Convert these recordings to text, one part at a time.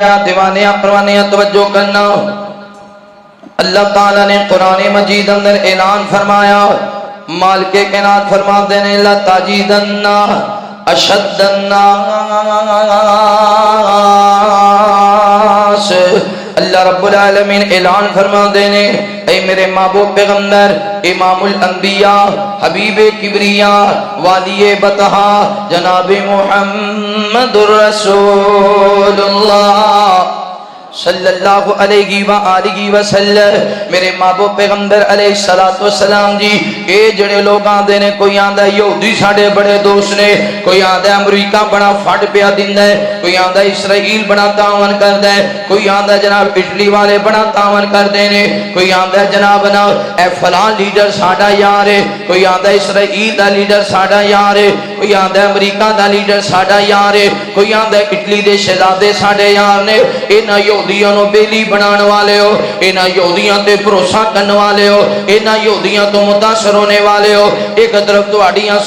دیوانے پروانے توجہ کرنا، اللہ تعالیٰ نے قرآن مجید اندر اعلان فرمایا، مالک کائنات فرماتے ہیں لَتَجِدَنَّ أَشَدَّ النَّاسِ، اللہ رب العالمین اعلان فرماتے ہیں اے میرے محبوب پیغمبر امام الانبیاء حبیب کبریاء والی بطحا جناب محمد الرسول اللہ صلی اللہ علیہ وآلہ وسلم، میرے محبوب پیغمبر علیہ السلام جی، اے جڑے لوگ آندے نے، کوئی آندہ یہودی ساڑے بڑے دوست نے، کوئی آندہ امریکہ بڑا فٹ پیا دن ہے، کوئی آندہ اسرائیل بڑا تعاون کر دے، کوئی آندہ جناب اٹلی والے بڑا تعاون کر دینے، کوئی آندہ جناب نا اے فلان لیڈر ساڑا یار ہے، کوئی آندہ اسرائیل دا لیڈر ساڑا یار ہے، کوئی آندہ امریکہ دا لیڈر ساڑا یار ہے، کوئی آندہ اٹلی دے شہزادے ساڑے یار نے، اینا یہودیاں نو بیلی بنان والے ہو، اینا یہودیاں تے بھروسہ کرنے والے ہو، اینا یہودیاں تو متاثر ہونے والے ہو، ایک طرف تو آڑیاں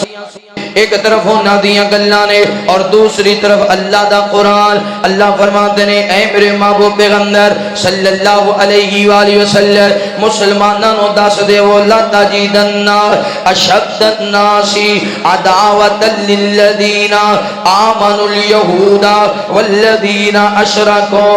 ایک طرف ہونا دیاں گلہ نے اور دوسری طرف اللہ دا قرآن، اللہ فرماتے ہیں اے میرے محبوب پیغمبر صلی اللہ علیہ وآلہ وسلم مسلمانوں دس دے وہ لَتَجِدَنَّ أَشَدَّ النَّاسِ عَدَاوَةً لِلَّذِينَ آمَنُوا الْيَهُودَ وَالَّذِينَ أَشْرَكُوا،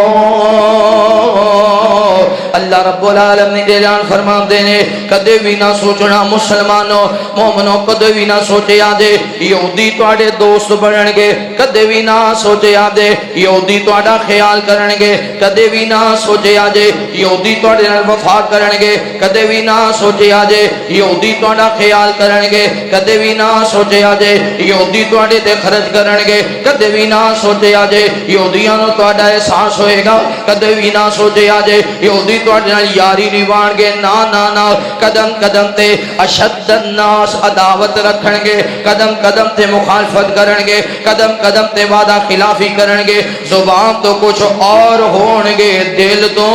اللہ رب العالمین نے اعلان فرماتے ہیں کدے بھی نہ سوچنا مسلمانوں مومنوں، کدے بھی نہ سوچے آدھے یہودی توڑے دوست بنن گے، کدے بھی نہ سوچے آدھے یہودی توڑا خیال کرن گے، کدے بھی نہ سوچے آدھے یہودی توڑے وفا کرن گے، کدے بھی نہ سوچے آدھے یہودی توڑا خیال کرن گے، کدے بھی نہ سوچے آدھے یہودی توڑے تے خرچ کرن گے، کدے بھی نہ سوچے آدھے یہودیاں نو توڑا احساس ہوئے گا، کدے بھی نہ سوچے آدھے یہودی توڑے یاری نیوان گے، نا نا نا، قدم قدم تے اشد الناس عداوت رکھن گے، قدم قدم تے مخالفت کرن گے، قدم قدم تے وعدہ خلافی کرن گے، زبان تو کچھ اور ہون گے دل تو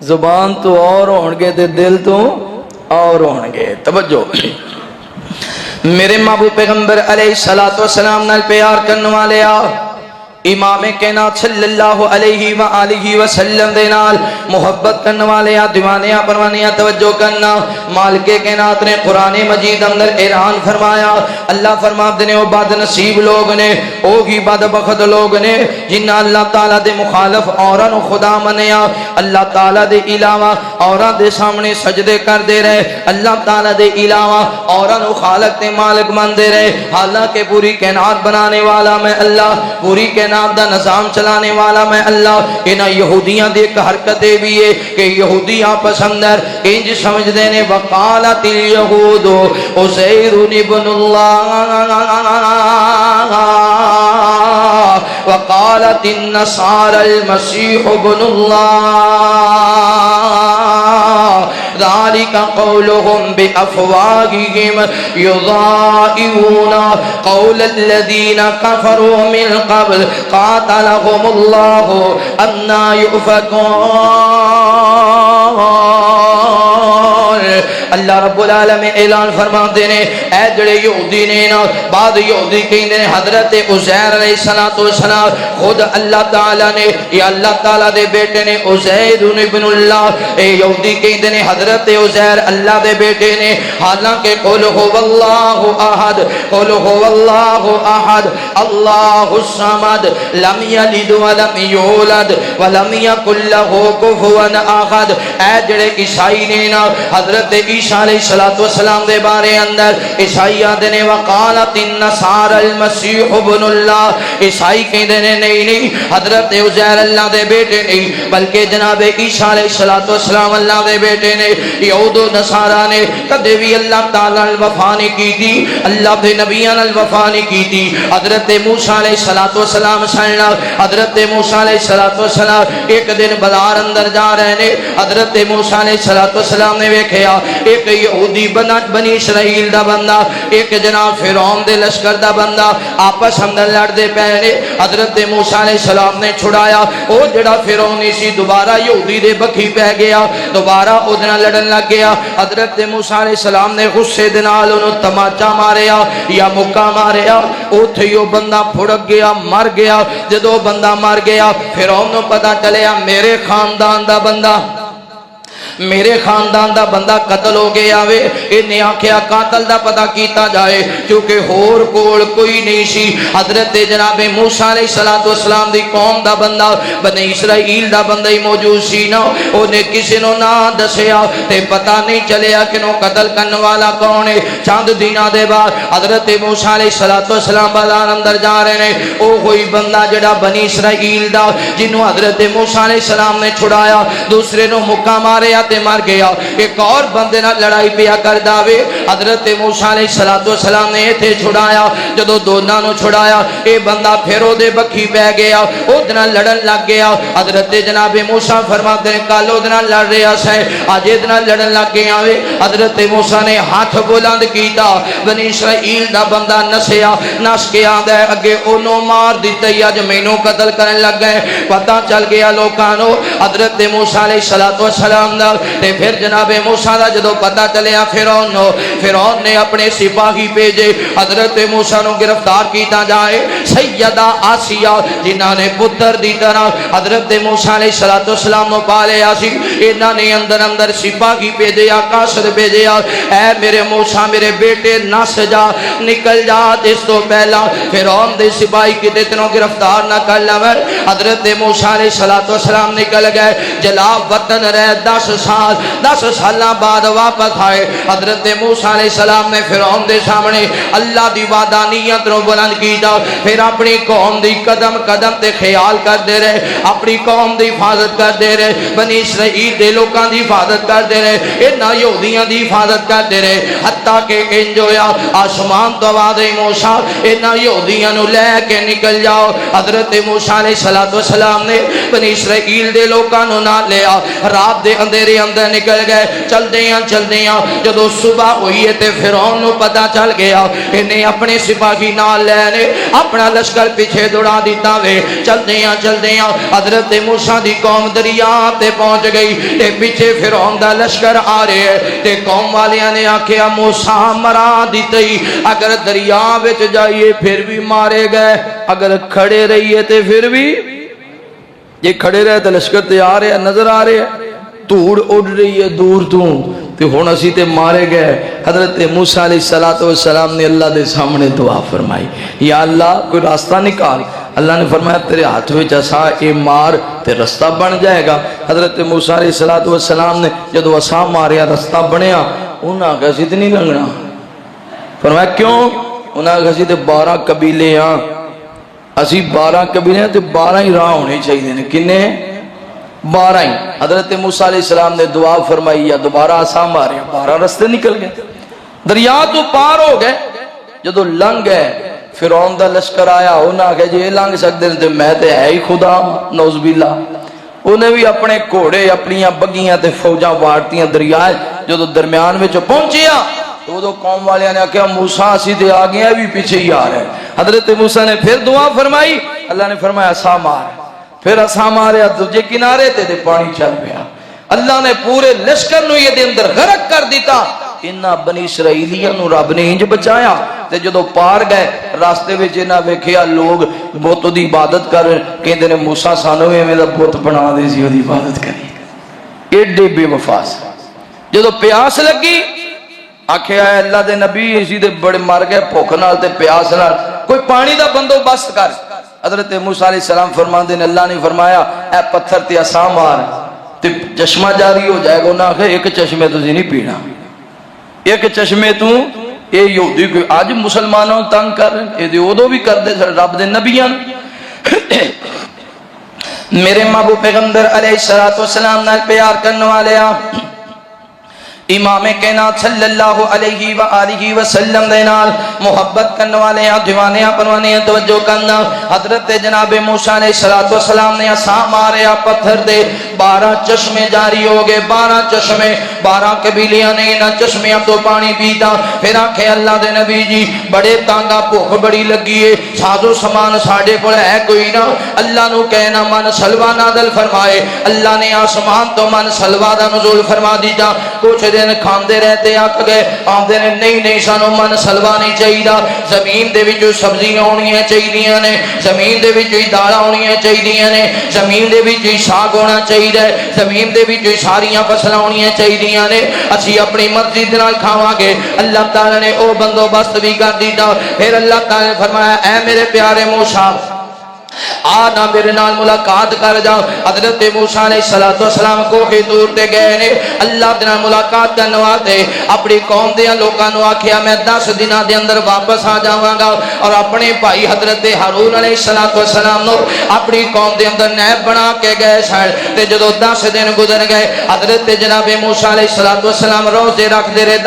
زبان تو اور ہون گے تے دل تو اور ہون گے۔ توجہ، میرے محبوب پیغمبر علیہ السلام نال پیار کرنے والے آ، امام کائنات صلی اللہ علیہ وآلہ وسلم دے نال محبت کرنے والے دیوانیاں پروانیاں توجہ کرنا، مالک کائنات نے قرآن مجید اندر اعلان فرمایا، اللہ فرماتے ہیں وہ بد نصیب لوگ نے، اوہی بدبخت لوگ نے جنہاں اللہ تعالیٰ دے مخالف اوران خدا منیا، اللہ تعالیٰ دے علاوہ اوران دے سامنے سجدے کر دے رہے، اللہ تعالیٰ دے علاوہ اوران خالق تے مالک من دے رہے، حالانکہ پوری کائنات بنانے والا میں اللہ، پوری کائنات دا نظام چلانے والا میں اللہ۔ انہاں یہودیاں دے ایک حرکتیں بھی ہے کہ یہودی آپس اندر انج سمجھ دینے وقالت الیہود عزیر ابن اللہ وقالت النصارى المسیح ابن اللہ ذالک قولهم بافواہہم یضائعون قول الذین کفروا من قبل قاتلهم اللہ انا یؤفکون۔ اللہ رب العالمین اعلان فرماتے ہیں اے جڑے یہودی نے نا، بعد یہودی کہندے نے حضرت عزیر علیہ السلام خود اللہ تعالیٰ نے یا اللہ تعالیٰ دے بیٹے نے عزیر ابن اللہ، اے یہودی کہندے نے حضرت عزیر اللہ دے بیٹے نے، حالانکہ قل هو اللہ احد، قل هو اللہ احد اللہ الصمد لم یلد ولم یولد ولم یکن له کفوا احد۔ اے جڑے عیسائی نے نا حضرت عیسیٰ علیہ السلام دے بارے اندر عیسائی آدھے نے وقالت النصارى المسیح ابن اللہ، عیسائی کہندے نے نہیں نہیں حضرت عزیر اللہ دے بیٹے نہیں بلکہ جناب عیسیٰ علیہ السلام اللہ دے بیٹے نے۔ یہود و نصارہ نے کدے بھی اللہ تعالیٰ الوفا نہیں کی تھی، اللہ دے نبیان الوفا نہیں کی تھی۔ حضرت موسیٰ علیہ السلام سننا، حضرت موسیٰ علیہ السلام ایک دن بازار اندر جا رہے نے، حضرت موسیٰ علیہ السلام نے ویکھیا ایک یہودی بنی اسرائیل دا بندہ ایک جناب فرعون دے لشکر دا بندہ آپس اندر لڑ دے پہنے حضرت موسیٰ علیہ السلام نے چھڑایا او جڑا فرعونی سی دوبارہ یہودی دے بکھی پہ گیا دوبارہ ادنا لڑن لگ گیا حضرت موسیٰ علیہ السلام نے غصے دنال انہوں تماچا ماریا یا مکہ ماریا او تھیو بندہ پھڑک گیا مر گیا جدو بندہ مر گیا فرعون نو پتہ چلیا میرے خاندان دا بندہ میرے خاندان دا بندہ قتل ہو گیا وے انہیں آکھیا قاتل دا پتہ کیتا جائے کیونکہ ہور کول کوئی نہیں سی حضرت جناب موسیٰ علیہ السلام دی قوم دا بندہ بنی اسرائیل دا بندہ ہی موجود سی نا انہیں کسی نو نہ دسیا تے پتہ نہیں چلیا کہ نو قتل کرنے والا کون ہے چاند دینہ دے بعد حضرت موسیٰ علیہ السلام بازار اندر جا رہے ہیں او کوئی بندہ جڑا بنی اسرائیل دا جنہوں حضرت موسیٰ علیہ السلام نے چھڑایا دوسرے نو مکہ ماریا تے مر گیا ایک اور بندے نہ لڑائی پیا کر داوے حضرت موسیٰ علیہ السلام نے تھے چھڑایا جدو دونوں نو چھڑایا اے بندہ پھیرو دے بکھی پہ گیا او دنا لڑن لگ گیا حضرت جناب موسیٰ فرماتے ہیں کالو دنا لڑ رہا سے آج دنا لڑن لگ گیا وے حضرت موسیٰ نے ہاتھ بلند کیتا بنی اسرائیل دا بندہ نسیا نس کے آدھا ہے اگے انہوں مار دیتا یا جمینوں قتل کرنے لگ گئے پتہ چل گیا لوکانو حضرت موسیٰ علیہ السلام دا تے پھر جناب موسیٰ دا جدو پتہ چلیا فرعون نے اپنے سپاہی بھیجے حضرت موسیٰ نو گرفتار کیتا جائے سیدہ آسیہ جنہاں نے پتر دی طرح حضرت موسیٰ علیہ السلام نو پالے آسی انہاں نے اندر سپاہی بھیجیا قاصد بھیجیا اے میرے موسیٰ میرے بیٹے نس جا نکل جا اس تو پہلا فرعون دے سپاہی کی تنوں گرفتار نہ کر لوے حضرت موسیٰ علیہ السلام نکل گئے جلاب وطن رہ 10 سالہ بعد واپس آئے حضرت موسیٰ علیہ السلام نے فرعون دے سامنے اللہ دی وعدانیت رو بلند کیتا پھر اپنی قوم دی قدم قدم تے خیال کر دے رہے اپنی قوم دی حفاظت کر دے رہے بنی اسرائیل دے لوکاں دی حفاظت کر دے رہے انہاں یہودیاں دی حفاظت کر دے رہے حتیٰ کہ انجویا آسمان تو آواز موسیٰ انہاں یہودیاں نو لے کے نکل جاؤ حضرت موسیٰ علیہ السلام نے بنی اسرائیل دے لوکاں نو نہ لیا رات دے اندھیرے اندر نکل گئے چل دیاں جدو صبح ہوئی ہے تے فرعون نو پتہ چل گیا انہیں اپنے سپاہی نال لینے اپنا لشکر پیچھے دوڑا دیتا وے چل دیاں حضرت موسیٰ دی قوم دریا تے پہنچ گئی تے پیچھے فرعون دا لشکر آ رہے ہیں تے قوم والیاں نے آکھیا موسیٰ مرا دیتے اگر دریا وچ جائیے پھر بھی مارے گئے اگر کھڑے رہیے تے پھر بھی یہ کھڑے رہے تے لشکر تے آ رہے ہیں نظر آ رہے ہیں دھوڑ اڑ رہی ہے دور تو تے ہن اسی تے مارے گئے حضرت موسیٰ علیہ السلام نے اللہ دے سامنے دعا فرمائی یا اللہ کوئی راستہ نکال اللہ نے فرمایا تیرے ہاتھ وچ عصا اے مار تے رستہ بن جائے گا حضرت موسیٰ علیہ السلام نے جدو عصا ماریا رستہ بنیا انہاں کہا سی تے نہیں لنگنا فرمایا کیوں انہاں کہا سی تے 12 قبیلے ہاں اسی 12 قبیلے ہیں تے 12 ہی راہ ہونے چاہیے کنے 12 ہی حضرت موسیٰ علیہ السلام نے دعا فرمائی یا دوبارہ عصا مارے 12 رستے نکل گئے دریا تو پار ہو گئے جدو لنگ گئے فرعون دا لشکر آیا انہاں کہا جی لنگ سکتے ہیں میں تے ہے ہی خدا نعوذ باللہ انہیں بھی اپنے گھوڑے اپنی بگیاں تے فوجاں وارتیاں دریا جدو درمیان میں جو پہنچیا تو وہ قوم والے نے کہا موسیٰ اسی تے آ گئے بھی پیچھے ہی آ رہے ہیں حضرت موسیٰ نے پھر دعا فرمائی اللہ نے فرمایا عصا مار پھر عصا ماریا دوجے کنارے تے پانی چل پیا اللہ نے پورے لشکر نو یہ دے اندر غرق کر دیتا انہاں بنی اسرائیلیاں نو رب نے انج بچایا تے جدو پار گئے راستے وچ انہاں ویکھیا لوگ بت دی عبادت کر کہندے نے موسیٰ سانو ایویں دا بت بنا دے سی اودی عبادت کری ایڈے بے وفا جدو پیاس لگی آکھیا ہے اللہ دے نبی اسی دے بڑے مر گئے بھوک نال تے پیاس نال کوئی پانی دا بندوبست کر حضرت موسیٰ علیہ السلام فرماندے نے اللہ نے فرمایا اے پتھر تے عصا مار تے چشمہ جاری ہو جائے گا انہاں کہ ایک چشمے تو نہیں پینا ایک چشمے تو یہ یہودی کوئی آج مسلمانوں تنگ کر رہے ہیں یہ ادو بھی کر دے رب دے نبیاں میرے محبوب پیغمبر علیہ السلام نال پیار کرنے والے امام کائنات صلی اللہ علیہ وآلہ وسلم دے نال محبت کرنے والے ہیں دیوانے پروانے توجہ کرنا حضرت جناب موسیٰ علیہ السلام نے عصا ماریا پتھر دے 12 چشمے جاری ہو گئے، 12 چشمے، 12 قبیلیاں نے انہاں چشمیاں تو پانی پیتا۔ پھر آکھے اللہ دے نبی جی بڑے تانگا بھوک بڑی لگی ہے، سازو سامان ساڈے کول ہے کوئی نہ؟ اللہ نو کہنا من سلوا نازل فرمائے۔ اللہ نے آسمان تو من سلوا دا نزول فرما دیتا۔ کچھ دن کھاندے رہتے آکھ گئے، آندے نے نہیں سانو من سلوا نہیں چاہیے، زمین دے وچوں سبزیاں ہونیاں چاہیے نے، زمین دے وچوں دالاں ہونیاں چاہیے نے، زمین دے وچوں ساگ ہونا چاہیے، زمین دے وچوں ساریاں فصلاں ہونیاں چاہیے نے، اسی اپنی مرضی دے نال کھاواں گے۔ اللہ تعالی نے او بندوبست بھی کر دیتا۔ پھر اللہ تعالی نے فرمایا اے میرے پیارے موسیٰ آنا میرے نال ملاقات کر جاؤ۔ حضرت موسیٰ علیہ السلام کو ہی دور تے گئے نے، اللہ دے نال ملاقات کرنے واسطے اپنی قوم دے لوکاں نو آکھیا میں 10 دناں دے اندر واپس آ جاواں گا، اور اپنے بھائی حضرت ہارون علیہ السلام نو اپنی قوم دے اندر نائب بنا کے گئے سن۔ تے جدوں 10 دن گزر گئے حضرت جناب موسیٰ علیہ السلام روزے رکھدے رہے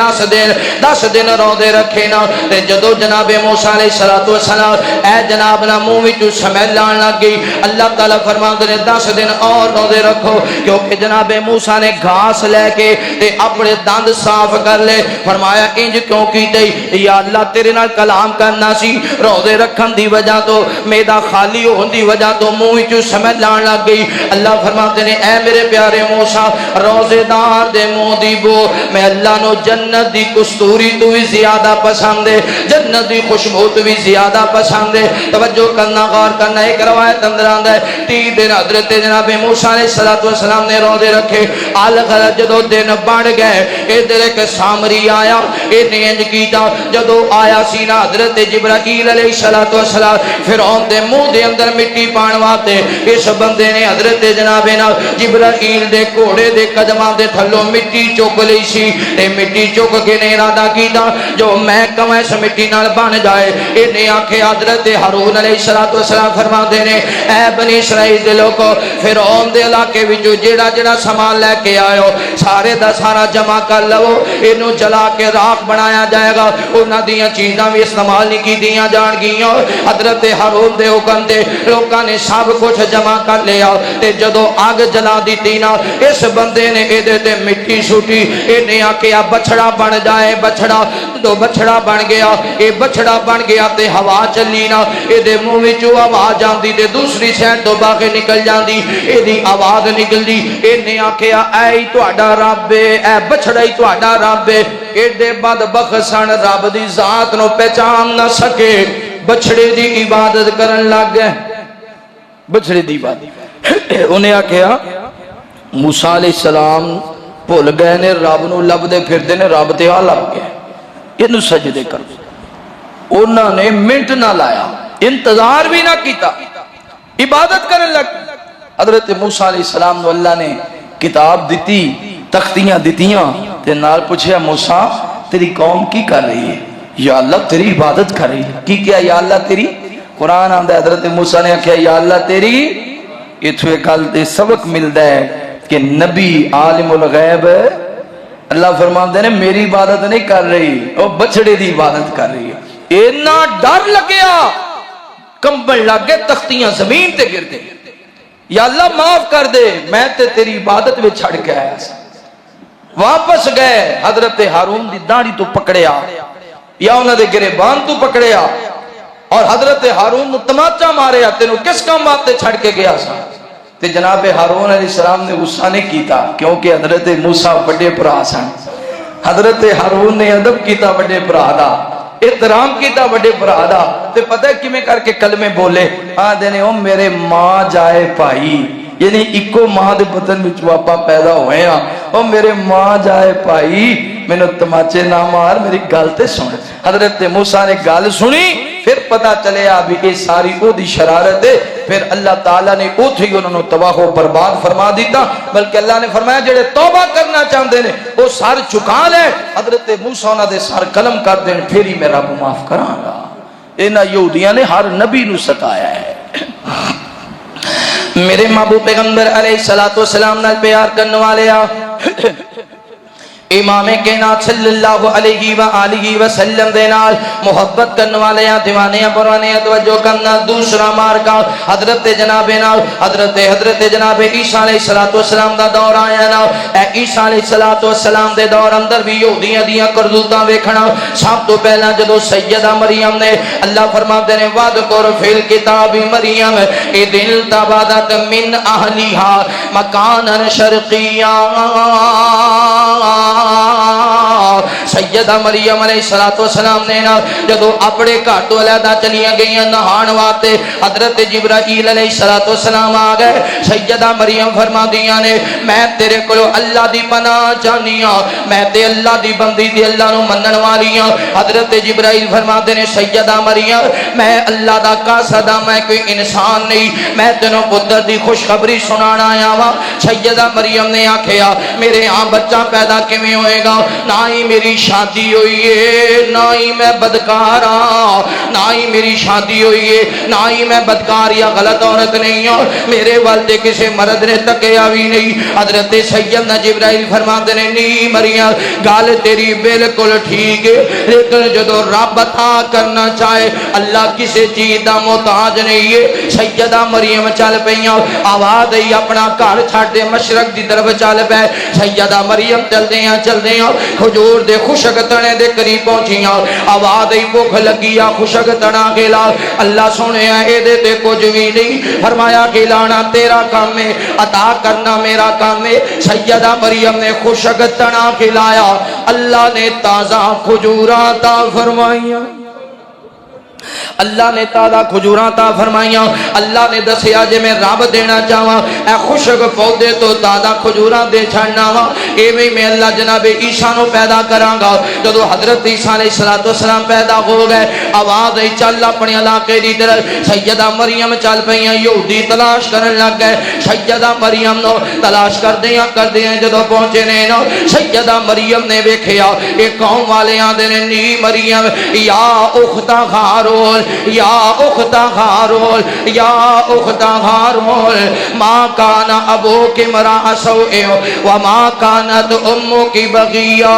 10 دن روزے رکھے نا۔ تے جدوں جناب موسیٰ علیہ السلام اے جناب نا منہ وچوں سمیل لان لگ گئی، اللہ تعالیٰ فرماندے نے 10 دن اور روزے رکھو، کیونکہ جناب موسیٰ نے گھاس لے کے تے اپنے دند صاف کر لے۔ فرمایا انج کیوں کیتے؟ یا اللہ تیرے نال کلام کرنا سی، روزے رکھن دی وجہ تو میدا خالی ہون دی وجہ تو منہ وچوں سمیل لان لگ گئی۔ اللہ فرماتے نے اے میرے پیارے موسیٰ روزے دار دے منہ دی بو میں اللہ نو جنت دی کستوری تو بھی زیادہ پسند ہے، جنت دی خوشبو تو بھی زیادہ پسند ہے۔ توجہ کرنا غور کرنا، ایک روایت اندر آندا ہے 30 دن حضرت جناب موسیٰ علیہ السلام نے روزے رکھے۔ آلخر جدو دن بڑھ گئے ادھر ایک سامری آیا، انہیں انج کیتا جدو آیا سی نا حضرت جبرائیل علیہ السلام فرعون دے منہ دے اندر مٹی پان واسطے اس بندے نے حضرت جناب نا جبرائیل دے گھوڑے دے قدماں دے تھلوں مٹی چک لئی سی، تے مٹی چک کے نے ارادہ کیتا جو میں کم اس مٹی نال بن جائے۔ انہیں آکھے حضرت ہارون علیہ السلام فرما دے نے اے بنی اسرائیل دے لوگو فرعون دے علاقے وچوں جیڑا جیڑا سامان لے کے آئے سارے دا سارا جمع کر لو، اینو جلا کے راکھ بنایا جائے گا، انہاں دیاں چیزاں بھی استعمال نہیں کیتیاں جان گیاں۔ حضرت ہارون دے حکم تے لوکاں نے سب کچھ جمع کر لیا، تے جدو آگ جلا دیتی نا اس بندے نے ایدے تے مٹی سوٹی، انہیں آکھیا بچڑا بن جائے، بچڑا تو بچڑا بن گیا، اے بچڑا بن گیا تے ہوا چلی نا ایدے منہ وچوں آواز آندی تے دوسری سائڈ تو باقی نکل جاندی، ایدی آواز نکلدی، انہیں آکھیا اے تہاڈا رب اے بچڑا ہی تہاڈا رب ایڈے بدبخت سن رب دی ذات نو پہچان نہ سکے، بچڑے دی عبادت کرن لگ گئے، بچڑے دی عبادت۔ انہیں آکھیا موسیٰ علیہ السلام بھول گئے نے رب نو لبدے پھردے نے رب تے آ لب گئے، اینو سجدے کر۔ انہاں نے منٹ نہ لایا، انتظار بھی نہ کیتا، عبادت کرنے لگ۔ حضرت موسیٰ علیہ السلام نو اللہ نے کتاب دیتی، تختیاں دیتیاں، تے نال پوچھیا موسیٰ تیری قوم کی کر رہی ہے؟ یا اللہ تیری عبادت کر رہی ہے۔ کی کیا یا اللہ تیری؟ قرآن آندہ حضرت موسیٰ نے کہا یا اللہ تیری، یہ تو ایک حال سبق ملتا ہے کہ نبی عالم الغیب اللہ فرماتے ہیں میری عبادت نہیں کر رہی، وہ بچڑے دی عبادت کر رہی ہے۔ اینا ڈر لگیا، کمبل لگ گئے، تختیاں زمین تے گر دے، یا اللہ معاف کر دے میں تے تیری عبادت میں چھڑ کے آیا۔ واپس گئے حضرت ہارون دی داڑھی تو پکڑیا یا انہوں نے گریبان تو پکڑیا اور حضرت ہارون نو تماچا ماریا، تینوں کس کام بات تے چھڑ کے گیا سا؟ تے جناب ہارون علیہ السلام نے غصہ نہیں کیتا کیونکہ حضرت موسیٰ بڑے برا سن۔ حضرت ہارون نے ادب کیتا بڑے برا دا، احترام کیتا بڑے برا دا، تے پتہ ہے کیویں کر کے کلمے بولے آدھے او میرے ماں جائے بھائی، یعنی اکو ماں دے بطن وچ واپا پیدا ہوئے ہیں، او میرے ماں جائے بھائی میں نے تماچے نہ مار، میری گل تے سن۔ حضرت موسیٰ نے گل سنی، پھر پتہ چلے ابھی یہ ساری او دی شرارت ہے، پھر اللہ تعالیٰ نے اوتھے ہی انہوں نے تباہ و برباد فرما دیتا، بلکہ اللہ نے فرمایا جڑے توبہ کرنا چاہتے ہیں وہ سر چکا لے، حضرت موسیٰ انہوں نے سر قلم کر دیں، پھر ہی میں رب معاف کراں گا۔ انہاں یہودیاں نے ہر نبی نو ستایا ہے۔ میرے محبوب پیغمبر علیہ السلام نال پیار کرنے والے امام کائنات صلی اللہ علیہ وآلہ وسلم دے نال محبت کرنے والے دیوانے پرانے توجہ کرنا. دوسرا مارکا حضرت جناب نال حضرت جناب عیسیٰ علیہ السلام دا دور آیا نا. اے عیسیٰ علیہ السلام دے دور اندر بھی یہودیاں دیاں کرتوتاں ویکھنا. سب تو پہلا جدو سیدہ مریم نے اللہ فرماتے نے وَاذْكُرْ فِي الْكِتَابِ مریم اِذِ انْتَبَذَتْ مِنْ أَهْلِهَا مَكَانًا شَرْقِيًّا. سیدہ مریم علیہ السلام نے نا جدو اپنے گھر تو علیحدہ چلیاں گئیاں نہان واسطے حضرت جبرائیل علیہ السلام آ گئے. سیدہ مریم فرما دیاں نے میں تیرے کو اللہ دی پناہ چاہنی ہاں, میں تے اللہ دی بندی دی اللہ نو منن والی ہاں. حضرت جبرائیل فرماتے نے سیدہ مریم میں اللہ دا قاصد ہاں, میں کوئی انسان نہیں, میں تینوں پتر دی خوشخبری سنانا آیا وا. سیدہ مریم نے آکھیا میرے ہاں بچہ پیدا کیویں ہوئے گا, نہ ہی میری شادی ہوئی ہے, نہ ہی میں بدکار ہاں, نہ ہی میری شادی ہوئی ہے, نہ ہی میں بدکار یا غلط عورت نہیں ہوں, میرے والدے کسی مرد نے تکیا بھی نہیں. حضرت سیدنا جبرائیل فرماتے نے نہیں مریم گال تیری بالکل ٹھیک ہے, لیکن جدو رب عطا کرنا چاہے اللہ کسی چیز دا محتاج نہیں ہے. سیدہ مریم چل پئیاں, آواز آئی اپنا گھر چھڈ دے مشرق دی طرف چل پے. سیدہ مریم چلدیاں حضور دے خشک تنے دے قریب پہنچیاں, آواز آئی بھوک لگی آ خشک تنا کھلا. اللہ سونے اے دے تے کچھ بھی نہیں, فرمایا کھلانا تیرا کام ہے, عطا کرنا میرا کام ہے. سیدہ مریم نے خشک تنا کھلایا, اللہ نے تازہ کھجوراں عطا فرمائیاں, اللہ نے تازہ کھجوراں عطا فرمائیاں. اللہ نے دسیا جے میں رب دینا چاہواں اے خشک پودے تو تازہ کھجوراں دے چھڑنا وا, ایویں میں اللہ جناب عیسیٰ نو پیدا کراں گا. جدو حضرت عیسیٰ علیہ السلام پیدا ہو گئے, آواز آئی چل اپنے علاقے دی طرف. سیدہ مریم چل پئیاں, یہودی تلاش کرن لگ گئے. سیدہ مریم نو تلاش کردیاں جدو پہنچے نے نا, سیدہ مریم نے ویکھیا اے قوم والے آندے نے نی مریم یا اختا ہارون, یا اختا ہارون, یا اختا ہارون, ما کان ابوک امرأ سوء وما کانت امک بغیا.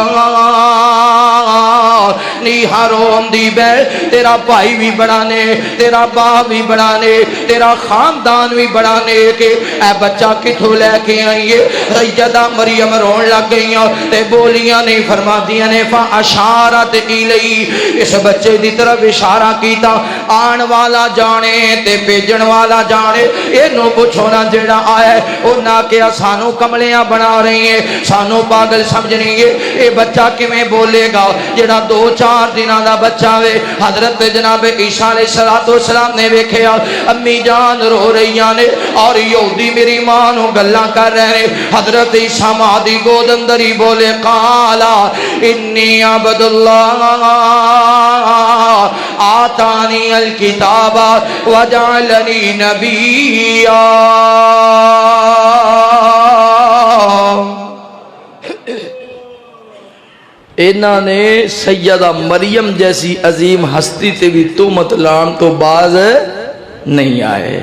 نی ہارون دی بے تیرا بھائی بھی بڑھانے, تیرا باپ بھی بڑھانے, تیرا خاندان بھی بڑھانے کے اے بچہ کتھوں لے کے آئیے. سیدہ مریم رون لگ گئیاں تے بولیاں نہیں فرما دیاں نے فاشارت الیہ, اس بچے دی طرف اشارہ کیتا. آن والا جانے تے پیجن والا جانے, اینو پوچھو نا جیڑا آئے انہاں کیا سانو کملیاں بنا رہی ہیں, سانو پاگل سمجھنی ہے. اے بچہ کمیں بولے گا جیڑا 2-4 دنوں دا بچہ وے. حضرت جناب عیسیٰ علیہ السلام نے ویکھیا امی جان رو رہیاں نے اور یہودی میری ماں نو گلاں کر رہے ہیں. حضرت عیسیٰ ماں دی گود اندر ہی بولے قالا انی عبد اللہ آتانی الکتاب وجعلنی نبیا. انہاں نے سیدہ مریم جیسی عظیم ہستی تے بھی تہمت لان تو باز نہیں آئے.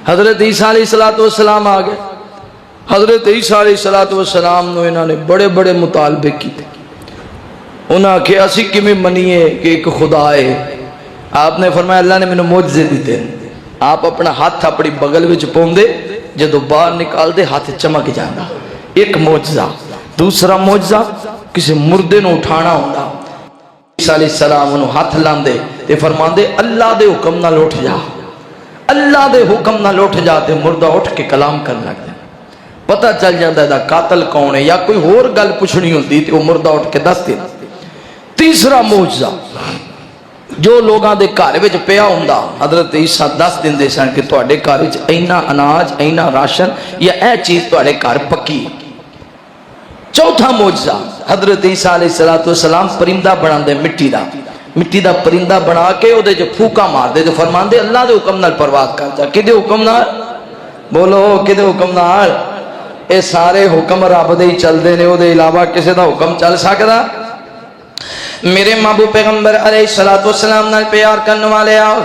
حضرت عیسیٰ علیہ السلام آ گئے. حضرت عیسیٰ علیہ السلام نو انہاں نے بڑے بڑے مطالبے کیتے. انہاں کہ اسی کیویں منیے کہ ایک خدا ہے. آپ نے فرمایا اللہ نے مینوں معجزے دیتے ہیں. آپ اپنا ہاتھ اپنی بغل وچ پوندے, جدو باہر نکال دے ہاتھ چمک جاندا. ایک معجزہ. دوسرا معجزہ کسی مردے نو اٹھانا ہوندا. عیسیٰ علیہ السلام انہوں ہاتھ لاندے تے فرماندے اللہ دے حکم نہ لوٹ جا, اللہ دے حکم نہ لوٹ جا. تے مردہ اٹھ کے کلام کرنے لگ دے. پتہ چل جاندہ ہے قاتل کون ہے, یا کوئی اور گل پوچھنی ہوندی تے وہ مردہ اٹھ کے دس دے. تیسرا معجزہ جو لوگاں دے گھر وچ پیا ہوندا, حضرت عیسیٰ دس دیندے سن کہ تواڈے گھر وچ اینا اناج اینا راشن یا اے چیز تواڈے گھر پکی. چوتھا معجزہ حضرت عیسیٰ علیہ السلام پرندہ بنا دے, مٹی دا پرندہ بنا کے او دے جو پھوکا مار دے تو فرمان دے اللہ دے حکم نال پرواز کر جا. کدے حکم نال بولو, کدے حکم نال؟ اے سارے حکم رب دے ہی چل دے نے, او دے علاوہ کسے دا حکم چل سکدا؟ میرے محبوب پیغمبر علیہ السلام نال پیار کرنے والے آؤ,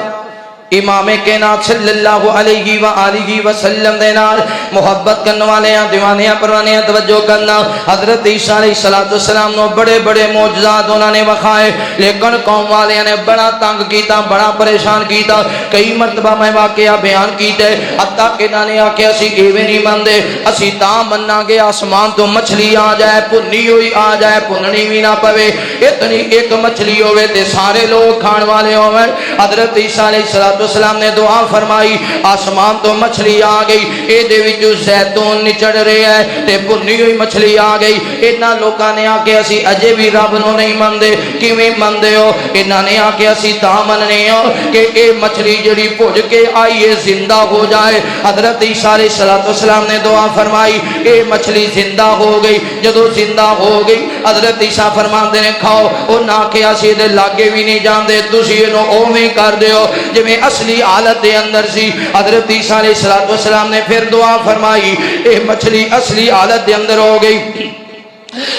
امام کائنات صلی اللہ علیہ وآلہ وسلم دے نال محبت کرنے والے ہیں، دیوانے ہیں، پروانے ہیں، توجہ کرنا۔ حضرت عیسیٰ علیہ السلام نو بڑے بڑے معجزات انہوں نے بخائے، لیکن قوم والے نے بڑا تنگ کیتا، بڑا پریشان کیتا۔ کئی مرتبہ میں واقعہ بیان کیتے، حتیٰ کہ انہوں نے آکے اسی ایویں نہیں مندے، اسی تاں مننا گے آسمان تو مچھلی آ جائے، پنی ہوئی آ جائے، پننی بھی نہ پوے، اتنی ایک مچھلی ہوئے تے سارے لوگ کھان والے ہوئے۔ حضرت عیسیٰ علیہ السلام نے دعا فرمائی، آسمان تو مچھلی آ گئی، اے دے وچوں زیتون نچڑ رہے ہیں تے بھنی ہوئی مچھلی آ گئی۔ انہاں لوکاں نے آ کے اسی اجے بھی رب نو نہیں مندے، کیویں مندے ہو؟ انہاں نے آ کے اسی تاں مننے ہو کہ اے مچھلی جڑی بھج کے آئی ہے زندہ ہو جائے۔ حضرت عیسیٰ علیہ السلام نے دعا فرمائی، اے مچھلی زندہ ہو گئی۔ جدو زندہ ہو گئی حضرت عیسیٰ فرماندے نے کھاؤ، او نہ کہ اسی دے لاگے بھی نہیں جاندے، تسی انو اوویں کر دیو جویں اصلی حالت دے اندر سی۔ حضرت عیسیٰ علیہ السلام نے پھر دعا فرمائی، اے مچھلی اصلی حالت دے اندر ہو گئی۔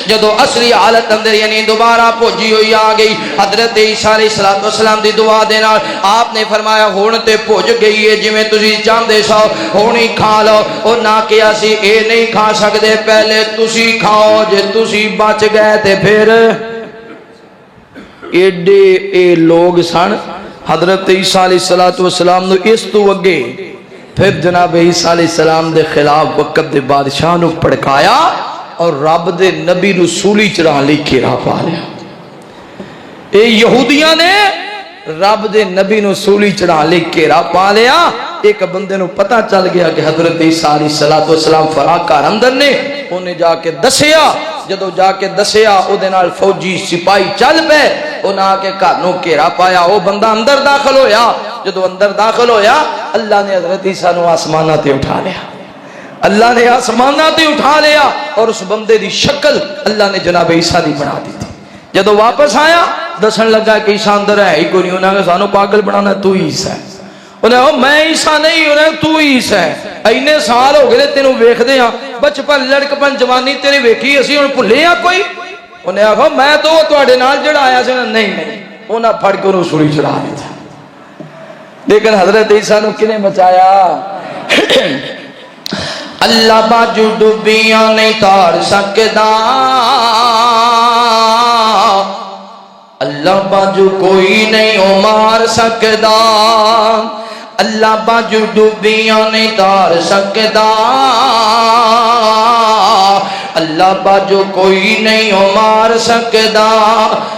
جدو اصلی حالت اندر یعنی دوبارہ پوجی ہوئی آ گئی، حضرت عیسیٰ علیہ السلام دی دعا دینا آپ نے فرمایا ہون تے پوج گئی ہے جویں تسی چاہندے سو، ہونی کھا لو۔ او نہ کہ اسی اے نہیں کھا سکدے، پہلے تسی کھاؤ، جے تسی بچ گئے تے پھر ایڈے اے لوگ سن۔ حضرت عیسیٰ علیہ السلام نو اس تو اگے پھر جناب عیسیٰ علیہ السلام دے خلاف وقت دے بادشاہ نو پڑکایا اور رب دے نبی رسولی چڑھا لے کے راہ پا لیا۔ اے یہودیاں نے رب دے نبی رسولی چڑھا لے کے راہ پا لیا۔ ایک بندے نو پتہ چل گیا کہ حضرت عیسیٰ علیہ السلام فراقار اندر نے، انہیں جا کے دسیا، جدو جا کے دسیا او دے نال فوجی سپاہی چل پے، انہیں آ کے گھر نو گھیرا پایا، وہ بندہ اندر داخل ہویا۔ جدو اندر داخل ہویا اللہ نے حضرت عیسیٰ نو آسمانہ تے اٹھا لیا، اللہ نے آسمانہ تے اٹھا لیا اور اس بندے دی شکل اللہ نے جناب عیسیٰ دی بنا دی تھی۔ جدو واپس آیا دسن لگا کہ عیسیٰ اندر ہے ہی کوئی نہیں، انہوں نے سانو پاگل بنانا تو ہی عیسیٰ ہے۔ انہیں کہا میں عیسیٰ نہیں، انہیں تو ہی عیسیٰ ہے، اینے سال ہو گئے تینوں ویکھ دے ہاں، بچپن لڑکپن جوانی تیری ویکھی اسی ہن بھلے ہاں کوئی؟ انہیں کہا میں تو تواڈے نال جڑا آیا سی۔ نہیں نہیں، انہیں پھڑ کے انہوں سولی چڑھا دیتا۔ لیکن حضرت عیسیٰ نو کنے بچایا؟ اللہ باجو ڈوبیاں نہیں تار سکدا، اللہ باجو کوئی نہیں او مار سکدا، اللہ باجو ڈوبیاں نہیں تار سکدا، اللہ باجو کوئی نہیں او مار سکدا،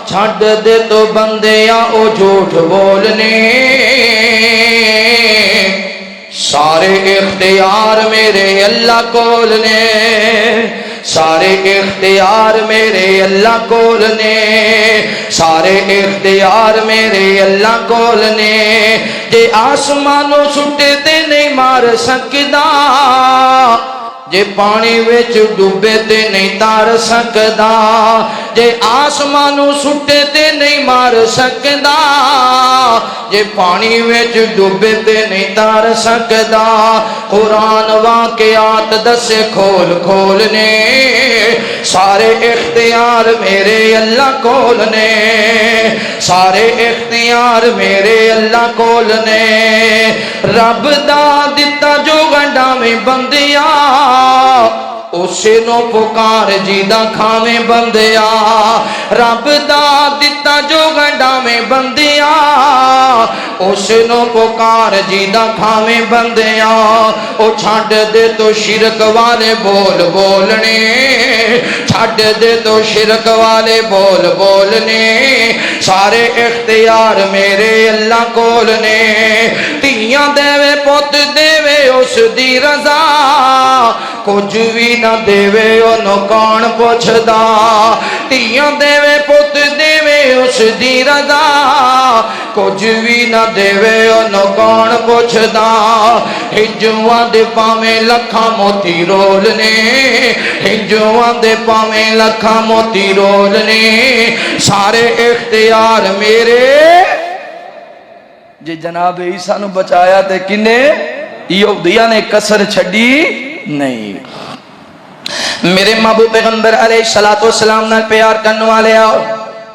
چھڈ دے تو بندیاں او جھوٹ بولنے، سارے اختیار میرے اللہ کول نے، سارے اختیار میرے اللہ کول نے، سارے اختیار میرے اللہ کول نے، جے آسمانوں سٹے تے نہیں مار سکدا، جے پانی وچ ڈوبے تے نہیں تار سکدا، جے آسمانوں سٹے تے نہیں مار سکدا، جے پانی وچ ڈوبے تے نہیں تار سکدا، قرآن واقعات دسے کھول کھول نے، سارے اختیار میرے اللہ کول نے، سارے اختیار میرے اللہ کول نے، رب دا دتا جو گنڈا میں بندیا اسے نو پکار جیدہ کھاویں بندیا، رب دا دتا جو گنڈا میں بندیا اسے نو پکار جیدہ کھاویں بندیا، او چھاڑ دے تو شرک والے بول بولنے، چھاڑ دے تو شرک والے بول بولنے، سارے اختیار میرے اللہ کول نے، تیاں دے وے پوت دے وے اس دی رضا، کچھ بھی نہ دے وے انہوں کون پوچھدا، تیاں دے وے پوت دے وے اس دی رضا، کچھ بھی نہ دے وے انہوں کون پوچھدا، ہجواں دے پاویں لکھاں موتی رولنے، ہجواں دے پاویں لکھاں موتی رولنے، سارے اختیار میرے۔ جے جناب عیسیٰ نو بچایا تے کنے؟ یہودیاں نے کسر چھڑی نہیں۔ میرے محبوب پیغمبر علیہ السلام نے پیار کرنے والے آؤ،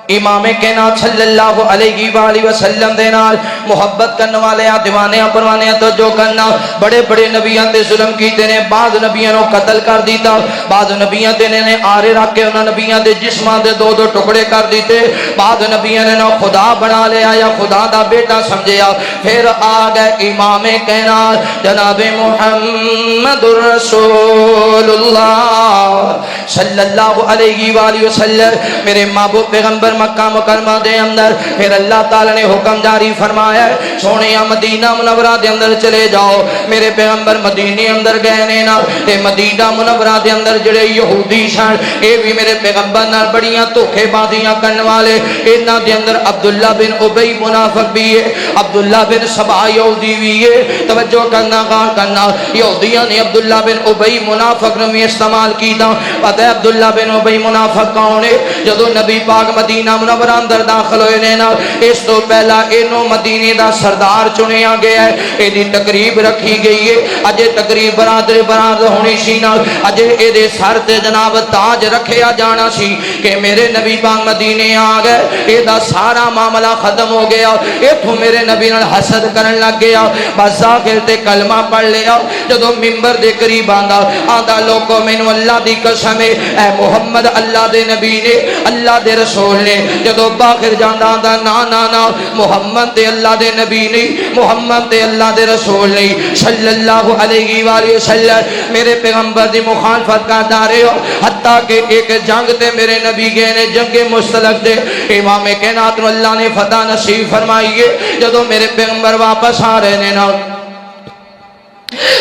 امام کائنات صلی اللہ علیہ وآلہ وسلم دے نال محبت کرنے والے دیوانے پروانے تو جو کرنا بڑے بڑے نبیوں تے ظلم کیتے نے بعض نبیوں نو قتل کر دیتا بعض نبیوں تے نے آرے رکھ کے انہاں نبیوں دے جسماں دے دو دو ٹکڑے کر دیتے بعض نبیوں نے خدا بنا لیا یا خدا دا بیٹا سمجھیا پھر آ گئے امام کائنات جناب محمد رسول اللہ صلی اللہ علیہ وآلہ وسلم میرے محبوب پیغمبر مکہ مکرمہ دے اندر پھر اللہ تعالی نے حکم جاری فرمایا سونیا مدینہ منورہ دے اندر چلے جاؤ میرے پیغمبر مدینے اندر گئے نے نا تے مدینہ منورہ دے اندر جڑے یہودی سن اے بھی میرے پیغمبر نال بڑیاں دھوکے بازیاں کرن والے انہاں دے اندر عبداللہ بن ابی منافق بھی ہے عبداللہ بن سبا یہودی بھی ہے توجہ کرنا غور کرنا یہودیاں نے عبداللہ بن ابی منافق نے استعمال کیتا پتہ ہے عبداللہ بن ابی منافق کون ہے جدوں نبی پاک مدینہ منورہ اندر داخل ہوئے نے نا اس تو پہلا اینو مدینے دا سردار چنیا گیا ہے ایدی تقریب رکھی گئی ہے اجے تقریب برادر ہونی سی نا اجے ایدے سر تے جناب تاج رکھیا جانا سی کہ میرے نبی پاک مدینے آ گئے ایدہ سارا معاملہ ختم ہو گیا ایتھو میرے نبی نال حسد کرن لگ گیا بس ظاہر تے کلمہ پڑھ لیا جدو ممبر دے قریب آندا لوگوں مینوں اللہ دی قسم ہے اے محمد اللہ دے نبی نے اللہ دے رسول نے جدو باخر جاندہ آندا نا نا نا محمد دے اللہ دے نبی نہیں محمد دے اللہ دے رسول نہیں صلی اللہ علیہ وآلہ وسلم میرے پیغمبر دی مخالفت کا دارے ہو حتیٰ کہ ایک جنگ تے میرے نبی گئے نے جنگ مستلق دے امام کائنات اللہ نے فتح نصیب فرمائیے جدو میرے پیغمبر واپس آ رہے نے نا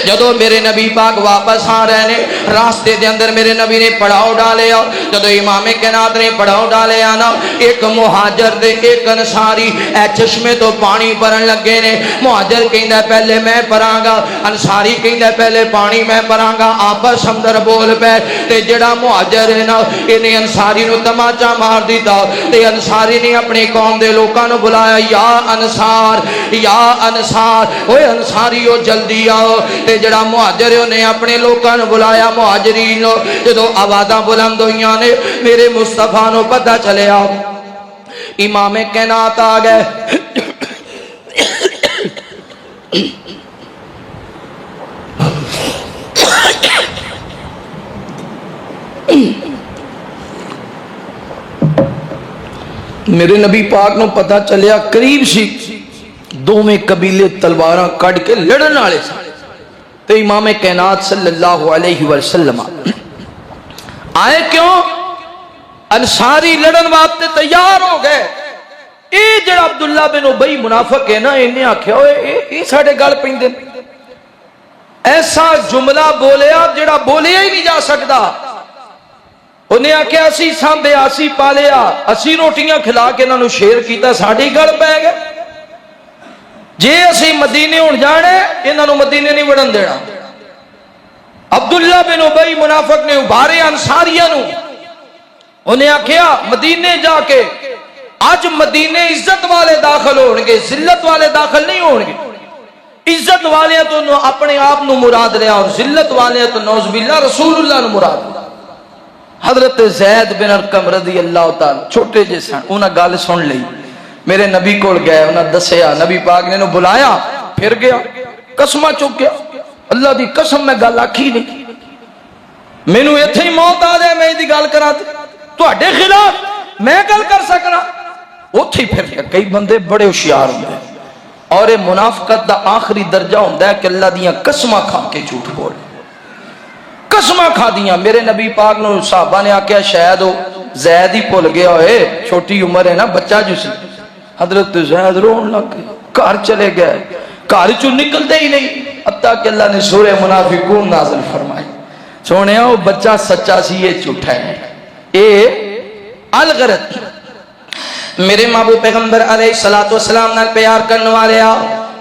جدو میرے نبی پاک واپس آ رہے نے راستے دے اندر میرے نبی نے پڑاؤ ڈالے جدو امام کائنات نے پڑاؤ ڈالے نا ایک مہاجر دے ایک انصاری اے چشمے تو پانی بھرن لگے نے مہاجر کہندا پہلے میں بھراں گا انصاری کہندا پہلے پانی میں بھراں گا آپس اندر بول پے تے جڑا مہاجر ہے نا اینے انصاری نو تماچا مار دیتا تے انصاری نے اپنی قوم دے لوکاں نو بلایا یا انصار اوے انصاریو جلدی آؤ تے جڑا مہاجر نے اپنے لوکاں نو بلایا مہاجرین نو جدو آوازاں بلند ہوئیاں نے میرے مصطفیٰ نو پتہ چلیا امام کائنات آ گئے میرے نبی پاک نو پتہ چلیا قریب سی دو میں قبیلے تلواراں کٹ کے لڑن والے سن تو امام کائنات صلی اللہ علیہ وسلم آئے کیوں انصاری لڑن واسطے تیار ہو گئے اے جڑا عبداللہ بن ابی منافق ہے نا انہیں آکھیا ہوئے اے ساڈے گل پیندے ایسا جملہ بولیا جڑا بولیا ہی نہیں جا سکتا انہیں آکھیا اسی سانبے اسی پالیا اسی روٹیاں کھلا کے انہوں نے شیر کیتا ساڈی گل پے گئے جے اسی مدینے ہون جانے انہوں نے مدینے نہیں وڑن دینا عبداللہ بن ابی منافق نے ابھارے انصاریاں نو انہیں آکھیا مدینے جا کے آج مدینے عزت والے داخل ہونگے ذلت والے داخل نہیں ہونگے عزت والے تو اپنے آپ نو مراد لیا اور ذلت والے تو نوز باللہ رسول اللہ نو مراد لیا حضرت زید بن ارقم رضی اللہ تعالی چھوٹے جیسا انہاں گل سن لئی میرے نبی کول گئے انہاں دسیا نبی پاک نے بلایا پھر گیا قسمہ چک گیا اللہ دی قسم میں گل آکھی نہیں مینوں ایتھے ہی موت آ جائے میں دی گل کرا تواڈے خلاف میں گل کر سکنا اوتھے ہی پھر گیا کئی بندے بڑے ہوشیار ہوندے اور یہ منافقت دا آخری درجہ ہوندا ہے کہ اللہ دیاں قسمہ کھا کے جھوٹ بول قسمہ کھا دیاں میرے نبی پاک نے صحابہ نے آکھیا شاید ہو زید ہی بھول گیا ہوئے چھوٹی عمر ہے نا بچہ جو سی حضرت زید رون لگ گئے گھر چلے گئے گھر چوں نکلتے ہی نہیں حتیٰ کہ اللہ نے سورہ منافقون نازل فرمائی سونے وہ بچہ سچا سی یہ جھوٹا ہے اے الغرض میرے محبوب پیغمبر علیہ السلام نال پیار کرنے والے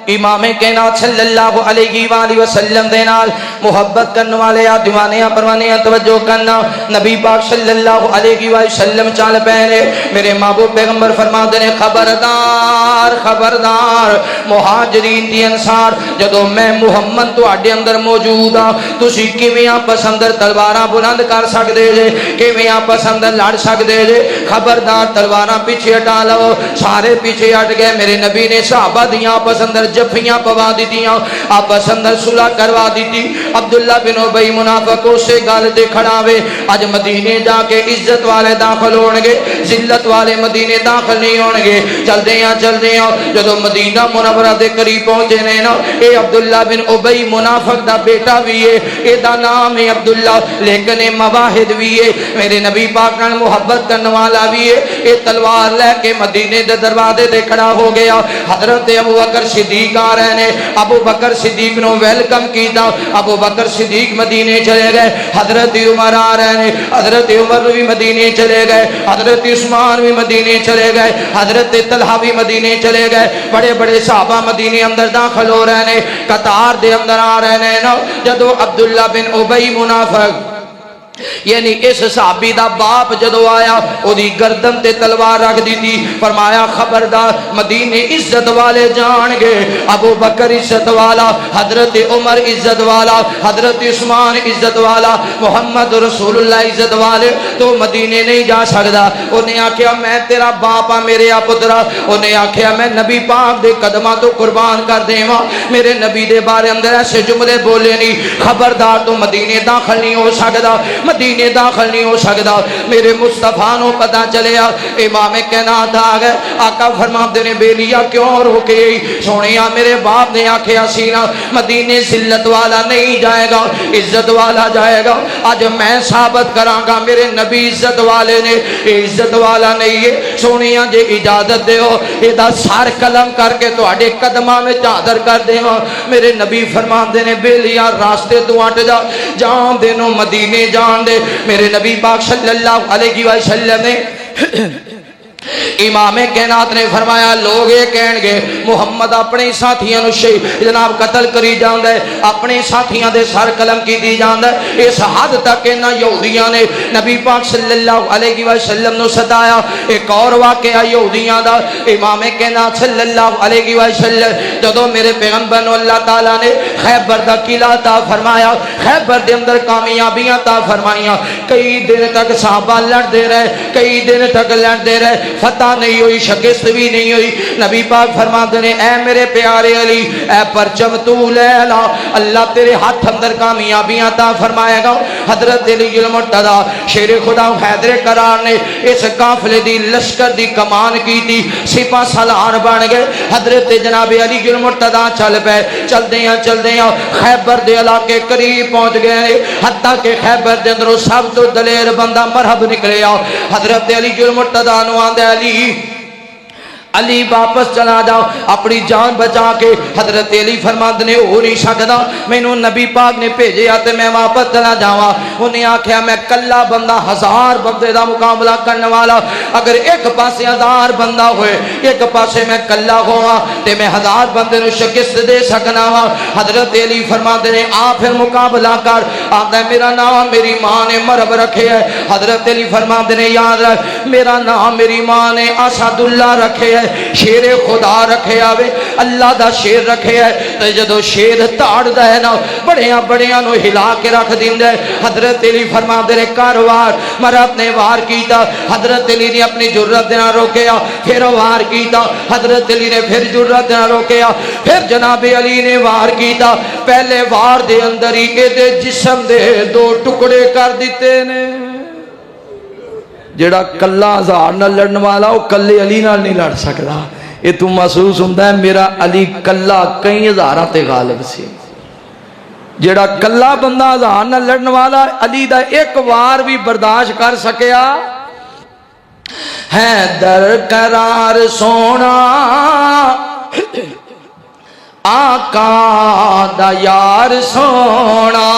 امام کائنات صلی اللہ علیہ وآلہ وسلم دے نال محبت کرنے والے دیوانیاں پروانیاں توجہ کرنا نبی پاک صلی اللہ علیہ وآلہ وسلم چال پہنے میرے محبوب پیغمبر فرما دے خبردار خبردار مہاجرین دی انصار جدو میں محمد تو اڈے اندر موجود ہاں تسی کیویں آپس اندر تلواراں بلند کر سکدے جے کیویں آپس اندر لڑ سکدے جے خبردار تلواراں پیچھے ہٹا لو سارے پیچھے ہٹ گئے میرے نبی نے صحابہ دیاں آپس اندر جفیاں پوا دیتیاں آپس اندر صلح کروا دیتی عبداللہ بن ابی منافق سے گل تے کھڑا وے اج مدینے جا کے عزت والے داخل ہون گے ذلت والے مدینے داخل نہیں ہون گے چلدے ہیں جدوں مدینہ منورہ دے قریب پہنچے نے نا اے عبداللہ بن ابی منافق دا بیٹا بھی ہے اے دا نام ہے عبداللہ لیکن اے مواحد بھی ہے میرے نبی پاک نال محبت کرنے والا بھی ہے اے تلوار لے کے مدینے دے دروازے تے کھڑا ہو گیا حضرت ابو بکر صدیق آ رہے نے ابو بکر صدیق نو ویلکم کیتا ابو بکر صدیق مدینے چلے گئے حضرت عمر آ رہے نے حضرت عمر بھی مدینے چلے گئے حضرت عثمان بھی مدینے چلے گئے حضرت طلحہ بھی مدینے چلے گئے بڑے بڑے صحابہ مدینے اندر داخل ہو رہے نے قطار دے اندر آ رہے نے نا جدو عبداللہ بن ابی منافق یعنی اس صحابی دا باپ جدو آیا او دی گردن تے تلوار رکھ دی تھی فرمایا خبردار مدینے عزت والے جان گے ابو بکر عزت والا حضرت عمر عزت والا حضرت عثمان عزت والا محمد رسول اللہ عزت والے تو مدینے نہیں جا سکدا انہیں آکھیا میں تیرا باپ میرے پترا انہیں آکھیا میں نبی پاک دے قدماں تو قربان کر دیواں میرے نبی دے بارے اندر ایسے جملے بولے نہیں خبردار تو مدینے داخل نہیں ہو سکدا مدینے داخل نہیں ہو سکدا میرے مصطفیٰ نو پتہ چلیا امام کائنات آ گئے آقا فرماتے نے بیلیا کیوں رو کے سونیا میرے باپ نے آکھیا سینا مدینے ذلت والا نہیں جائے گا عزت والا جائے گا آج میں ثابت کراں گا میرے نبی عزت والے نے عزت والا نہیں ہے سونیا جے اجازت دیو ادا سار قلم کر کے تواڈے قدماں میں چادر کر دیواں میرے نبی فرماتے نے بیلیا راستے تو ہٹ جا جان دے نو مدینے جان دے میرے نبی پاک صلی اللہ علیہ وسلم نے امام کائنات نے فرمایا لوگ یہ کہیں گے محمد اپنے ساتھیاں نو جناب قتل کری جاندا ہے اپنے ساتھیاں دے سر قلم کی دی جاندا ہے اس حد تک انہاں یہودیاں نے نبی پاک صلی اللہ علیہ وسلم نو ستایا ایک اور واقعہ یہودیاں دا امام کائنات صلی اللہ علیہ وسلم جدوں میرے پیغمبر نو اللہ تعالی نے خیبر دا قلعہ عطا فرمایا خیبر دے اندر کامیابیاں عطا فرمائیاں کئی دن تک صحابہ لڑتے رہے کئی دن تک لڑتے رہے فتح نہیں ہوئی شکست بھی نہیں ہوئی نبی پاک فرماتے ہیں اے میرے پیارے علی اے پرچم تو لے لا اللہ تیرے ہاتھ اندر کامیابیاں عطا فرمائے گا حضرت علی المرتضی شیر خدا حیدر کرار نے اس قافلے دی لشکر دی کمان کی تھی سپاہ سالار بن گئے حضرت جناب علی المرتضی چل پے چل دیاں خیبر دے علاقے قریب پہنچ گئے حتیٰ کہ خیبر دے اندر سب تو دلیر بندہ مرحب نکلیا حضرت علی المرتضی نو آندے علی واپس چلا جاؤ اپنی جان بچا کے حضرت علی فرماتے نے ہو نہیں سکتا مینوں نبی پاک نے بھیجیا تے میں واپس چلا جاواں انہیں آکھیا میں کلا بندہ 1000 بندے دا مقابلہ کرنے والا اگر ایک پاسے 1000 بندہ ہوئے ایک پاسے میں کلا ہوا تے میں 1000 بندے نو شکست دے سکنا وا حضرت علی فرماتے نے آ پھر مقابلہ کر آندا ہے میرا نام میری ماں نے مرب رکھے ہے حضرت علی فرماتے نے یاد رکھ میرا نام میری ماں نے اسد اللہ رکھے ہے شیر خدا رکھے آوے اللہ دا شیر رکھے ہے تو جدو شیر تاڑ دا ہے نا بڑیاں نو ہلا کے رکھ دیندے حضرت علی فرما دے نے کاروار مرد نے وار کیتا حضرت علی نے اپنی جرت دینا روکیا پھر وار کیتا حضرت علی نے پھر جرت دینا روکیا پھر جناب علی نے وار کیتا پہلے وار دے اندر ہی دے جسم دے 2 ٹکڑے کر دیتے نے جڑا کلا 1000 نال لڑن والا وہ کلے علی نال نہیں لڑ سکدا یہ تو محسوس ہوندا ہے میرا علی کلا کئی ہزاراں تے غالب سی جڑا کلا بندہ 1000 نال لڑن والا علی دا ایک وار بھی برداشت کر سکیا ہے در قرار سونا آقا دا یار سونا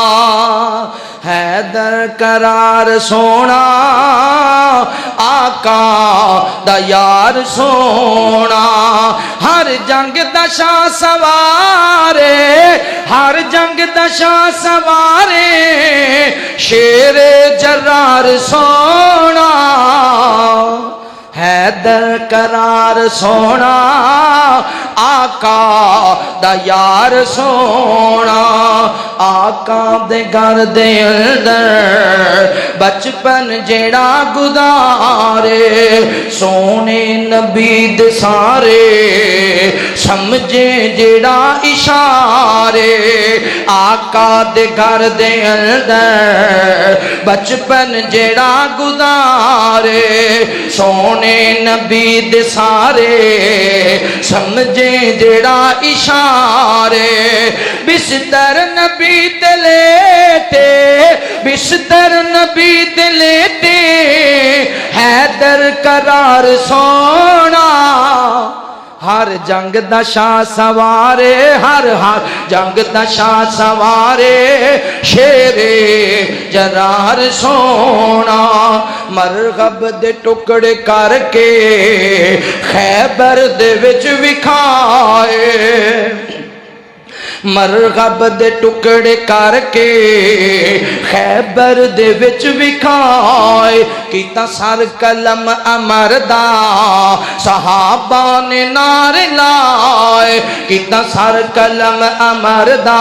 حیدر قرار سونا آقا دا یار سونا ہر جنگ دا شاہ سوارے ہر جنگ دا شاہ سوارے شیر جرار سونا حیدر قرار سونا آقا دا یار سونا آقا دے گھر دے اندر بچپن جیڑا گزارے سونے نبی دے سارے سمجھے جیڑا اشارے آقا دے گھر دے اندر بچپن جیڑا گزارے سونے نبی دے سارے سمجھے جیڑا اشارے بستر نبی تے لیٹے بستر نبی تے لیٹے حیدر قرار سونا ہر جنگ دا شاہ سوارے ہر جنگ دا شاہ سوارے شیر جرار سونا مرغب دے ٹکڑے کر کے خیبر دے وچ وکھائے مرغب دے ٹکڑے کر کے خیبر دے وچ وکھائے کیتا سر قلم امر دا صحابہ نے نعرے لائے کیتا سر قلم امر دا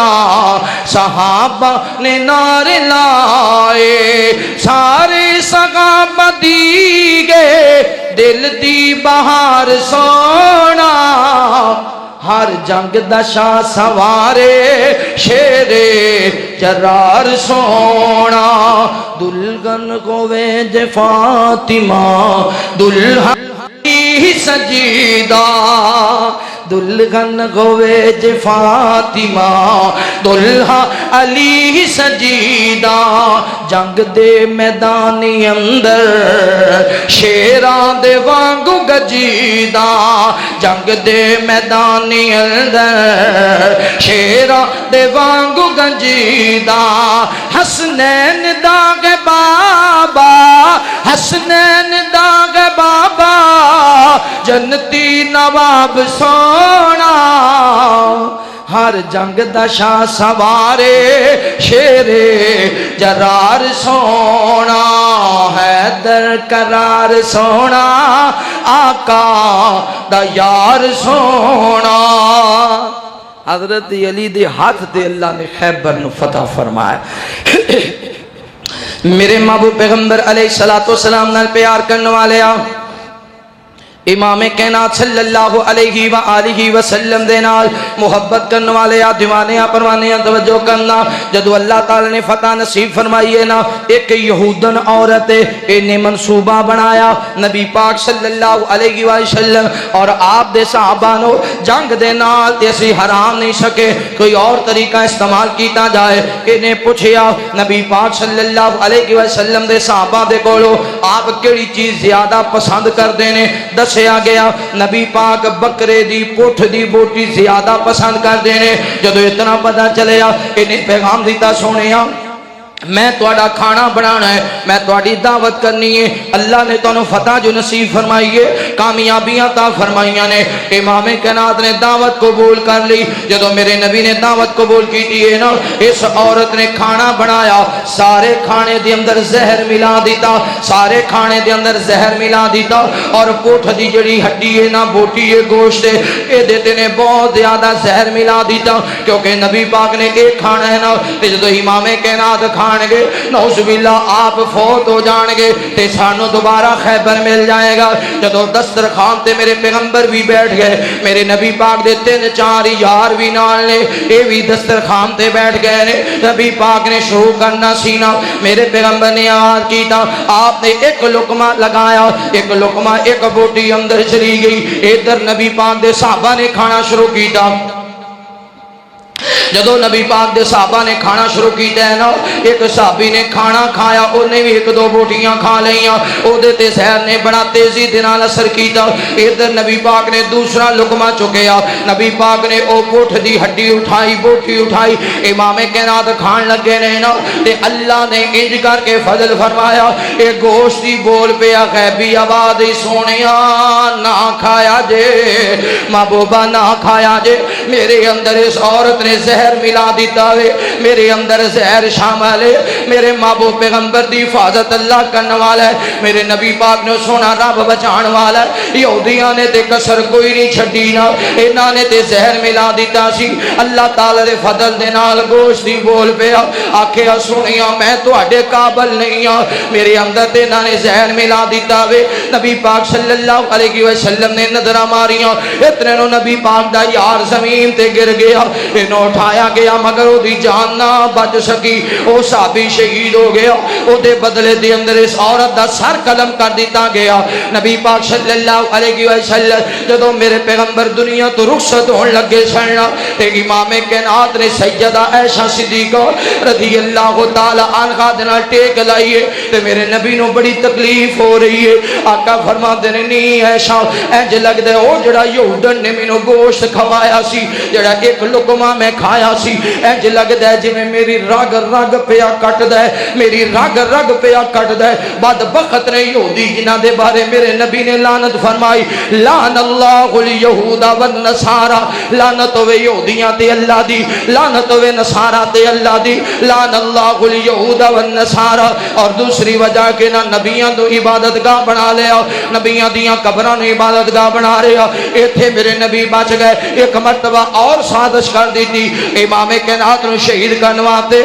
صحابہ نے نعرے لائے سارے صحابہ دی گئے دل دی بہار سونا ہر جنگ دا شاہ سوارے شیر جرار سونا دلگن گوے جے فاطمہ دلہن ہی سجیدہ دلگن گوے جے فاطمہ دلہا علی سجیدہ جنگ دے میدانی اندر شیران دے وانگو گجیدہ جنگ دے میدانی اندر شیران دے وانگو گجیدہ حسنین داغ بابا حسنین داغ بابا جنتی نواب سونا ہر جنگ دا شاہ سوارے شیر جرار سونا حیدر قرار سونا آقا دا یار سونا حضرت علی دے ہاتھ دے اللہ نے خیبر نو فتح فرمایا میرے محبوب پیغمبر علیہ السلام نال پیار کرنے والے امام کائنات صلی اللہ علیہ وآلہ وسلم دے نال محبت کرنے والے دیوانے پروانے توجہ کرنا جدو اللہ تعالی نے فتح نصیب فرمائی ہے نا ایک یہودن عورت نے منصوبہ بنایا نبی پاک صلی اللہ علیہ وسلم اور آپ دے صحابہ نو جنگ دے نال ایسی حرام نہیں سکے کوئی اور طریقہ استعمال کیتا جائے انہیں پوچھیا نبی پاک صلی اللہ علیہ وسلم دے صحابہ دے کولو آپ کیڑی چیز زیادہ پسند کر دینے سے آ گیا نبی پاک بکرے دی پوٹھ دی بوٹی زیادہ پسند کر دینے جدو اتنا پتہ چلیا انہیں پیغام دیتا سونیا میں توڑا کھانا بنانا ہے میں توڑی دعوت کرنی ہے اللہ نے تو فتح جو نصیب فرمائیے کامیابیاں تا فرمائیاں نے امام کائنات نے دعوت قبول کر لی جدو میرے نبی نے دعوت قبول کی تھی نا اس عورت نے کھانا بنایا سارے کھانے دے اندر زہر ملا دیتا سارے کھانے دے اندر زہر ملا دیتا اور پوٹھ دی جڑی ہڈی ہے نا بوٹی ہے گوشت ہے اے دیتے نے بہت زیادہ زہر ملا دیتا کیونکہ نبی پاک نے ایک کھانا ہے نا جدو امام کائنات کھانا گے نعوذ باللہ آپ فوت ہو جان گے تے سانو دوبارہ خیبر مل جائے گا جدو دسترخوان تے میرے پیغمبر بھی بیٹھ گئے میرے نبی پاک دے 3-4 یار بھی نال نے اے بھی دسترخوان تے بیٹھ گئے نے نبی پاک نے شروع کرنا سینا میرے پیغمبر نے آواز کیتا آپ نے ایک لقمہ لگایا ایک لقمہ ایک بوٹی اندر چلی گئی ادھر نبی پاک دے صحابہ نے کھانا شروع کیتا جدو نبی پاک دے صحابہ نے کھانا شروع کیتا ہے نا، ایک صحابی نے کھانا کھایا، انہیں بھی ایک دو بوٹیاں کھا لیاں، او دے تے زہر نے بڑا تیزی دے نال اثر کیتا۔ ادھر نبی پاک نے دوسرا لقمہ چکیا، نبی پاک نے او پٹھ دی ہڈی اٹھائی، بوٹی اٹھائی، امام کائنات کھان لگے نے نا، تے اللہ نے انج کر کے فضل فرمایا، اے گوشت دی بول پیا غیبی آواز سونیا نہ کھایا جے، محبوبہ نہ کھایا جے، میرے اندر اس عورت نے زہر ملا دیتا ہے، میرے اندر زہر شامل ہے، میرے محبوب پیغمبر دی حفاظت اللہ کرنے والا ہے، میرے نبی پاک نے سونا رب بچان والا ہے۔ یہودیاں نے تے کسر کوئی نہیں چھڈی نا، انہاں نے تے زہر ملا دیتا سی، اللہ تعالی دے فضل دے نال گوشت دی بول پیا، آکھیا سونیا میں تواڈے قابل نہیں ہاں، میرے اندر تے انہاں نے زہر ملا دیتا وے۔ نبی پاک صلی اللہ علیہ وسلم نے نظرہ ماریاں، اتنے نو نبی پاک دا یار زمین تے گر گیا، انہوں اٹھایا گیا مگر او دی جان نہ بچ سکی، او صحابی شہید ہو گیا، او دے بدلے دے اندر اس عورت دا سر قلم کر دیتا گیا۔ نبی پاک صلی اللہ علیہ وسلم جدو میرے پیغمبر دنیا تو رخصت ہون لگے سننا، تے امام کائنات نے سیدہ عائشہ صدیقہ رضی اللہ تعالی عنہا دے نال ٹیک لائیے، تے میرے نبی نو بڑی تکلیف ہو رہی ہے۔ آقا فرماندے نے نہیں عائشہ انج لگدا ہے او جڑا یہودن نے مینوں گوشت کھوایا سی، جڑا ایک لقمہ میں کھایا سی، انج لگدا ہے جویں میری رگ رگ پیا کٹدا ہے، میری رگ رگ پیا کٹدا ہے۔ بدبخت نے یہودی جنہاں دے بارے میرے نبی نے لعنت فرمائی، لعن اللہ الیہود والنصارى، لعنت ہوے یہودیاں تے اللہ دی، لعنت ہوے نصارا تے اللہ دی، لعن اللہ الیہود والنصارى۔ اور دوسری وجہ کہ نہ نبیاں تو عبادت گاہ بنا لیا، نبیاں دیاں قبراں نو عبادت گاہ بنا رہا، ایتھے میرے نبی بچ گئے۔ ایک مرتبہ اور سازش کر دی تھی امام کائنات نو شہید کرنے واسطے،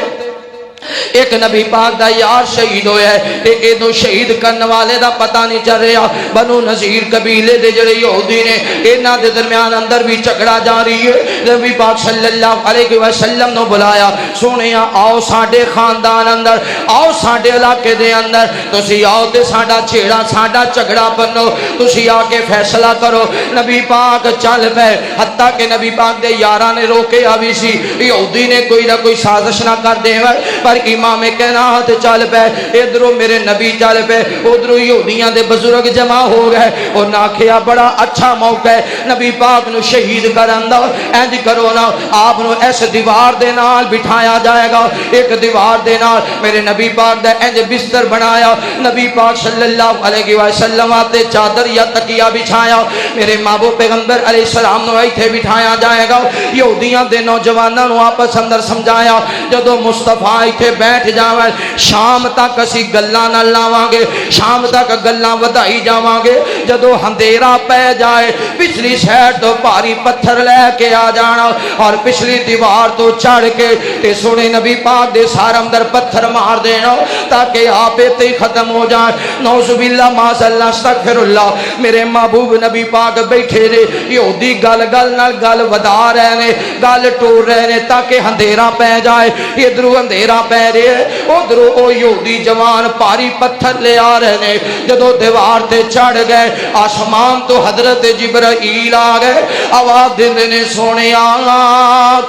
ایک نبی پاک دا یار شہید ہویا ہے، تے اینو شہید کرنے والے دا پتہ نہیں چل رہا۔ بنو نذیر قبیلے دے جڑے یہودی نے، انہاں دے درمیان اندر بھی جھگڑا جاری ہے۔ نبی پاک صلی اللہ علیہ وسلم نو بلایا، سونیا آؤ ساڈے خاندان اندر، آؤ ساڈے علاقے دے اندر، تسی آؤ تے ساڈا چھیڑا ساڈا جھگڑا بنو، تسی آ کے فیصلہ کرو۔ نبی پاک چل پے، حتیٰ کہ نبی پاک دے یاراں نے روکیا بھی سی، یہودی نے کوئی نہ کوئی سازش نہ کر دے، پر امام کائنات چل پے، ادھروں میرے نبی چل پے، ادھروں یہودیاں دے بزرگ جمع ہو گئے۔ اور ناکھیا بڑا اچھا موقع ہے نبی پاک نو شہید کرن دا، انج کرو نا آپ نو اس دیوار دے نال بٹھایا جائے گا، ایک دیوار دے نال میرے نبی پاک دا انج بستر بنایا، نبی پاک صلی اللہ علیہ وسلم تے چادر یا تکیہ بچھایا، میرے محبوب پیغمبر علیہ السلام نو ایتھے بٹھایا جائے گا۔ یہودیاں دے نوجواناں نو آپس اندر سمجھایا، جدو مصطفیٰ ایتھے بیٹھ جاویں شام تک اسی گلاں نہ لاواں گے، شام تک گلاں ودائی جاواں گے، جدو اندھیرا پے جائے پچھلی سائڈ تو بھاری پتھر لے کے آ جانا، اور پچھلی دیوار تو چڑھ کے تے سونے نبی پاک دے سار اندر پتھر مار دینا، تاکہ آپ تے ختم ہو جائیں۔ نعوذ باللہ معاذ اللہ استغفر اللہ، میرے محبوب نبی پاک بیٹھے نے، یہودی گل گل نال گل ودا رہے نے، گل ٹور رہے نے تاکہ اندھیرا پے جائے۔ ادھروں اندھیرا پے رہے، ادھروں او یہودی جوان بھاری پتھر لے آ رہے نے۔ جدو دیوار تے چڑھ گئے، آسمان تو حضرت جبرائیل آ گئے، آواز دیندے نے سونے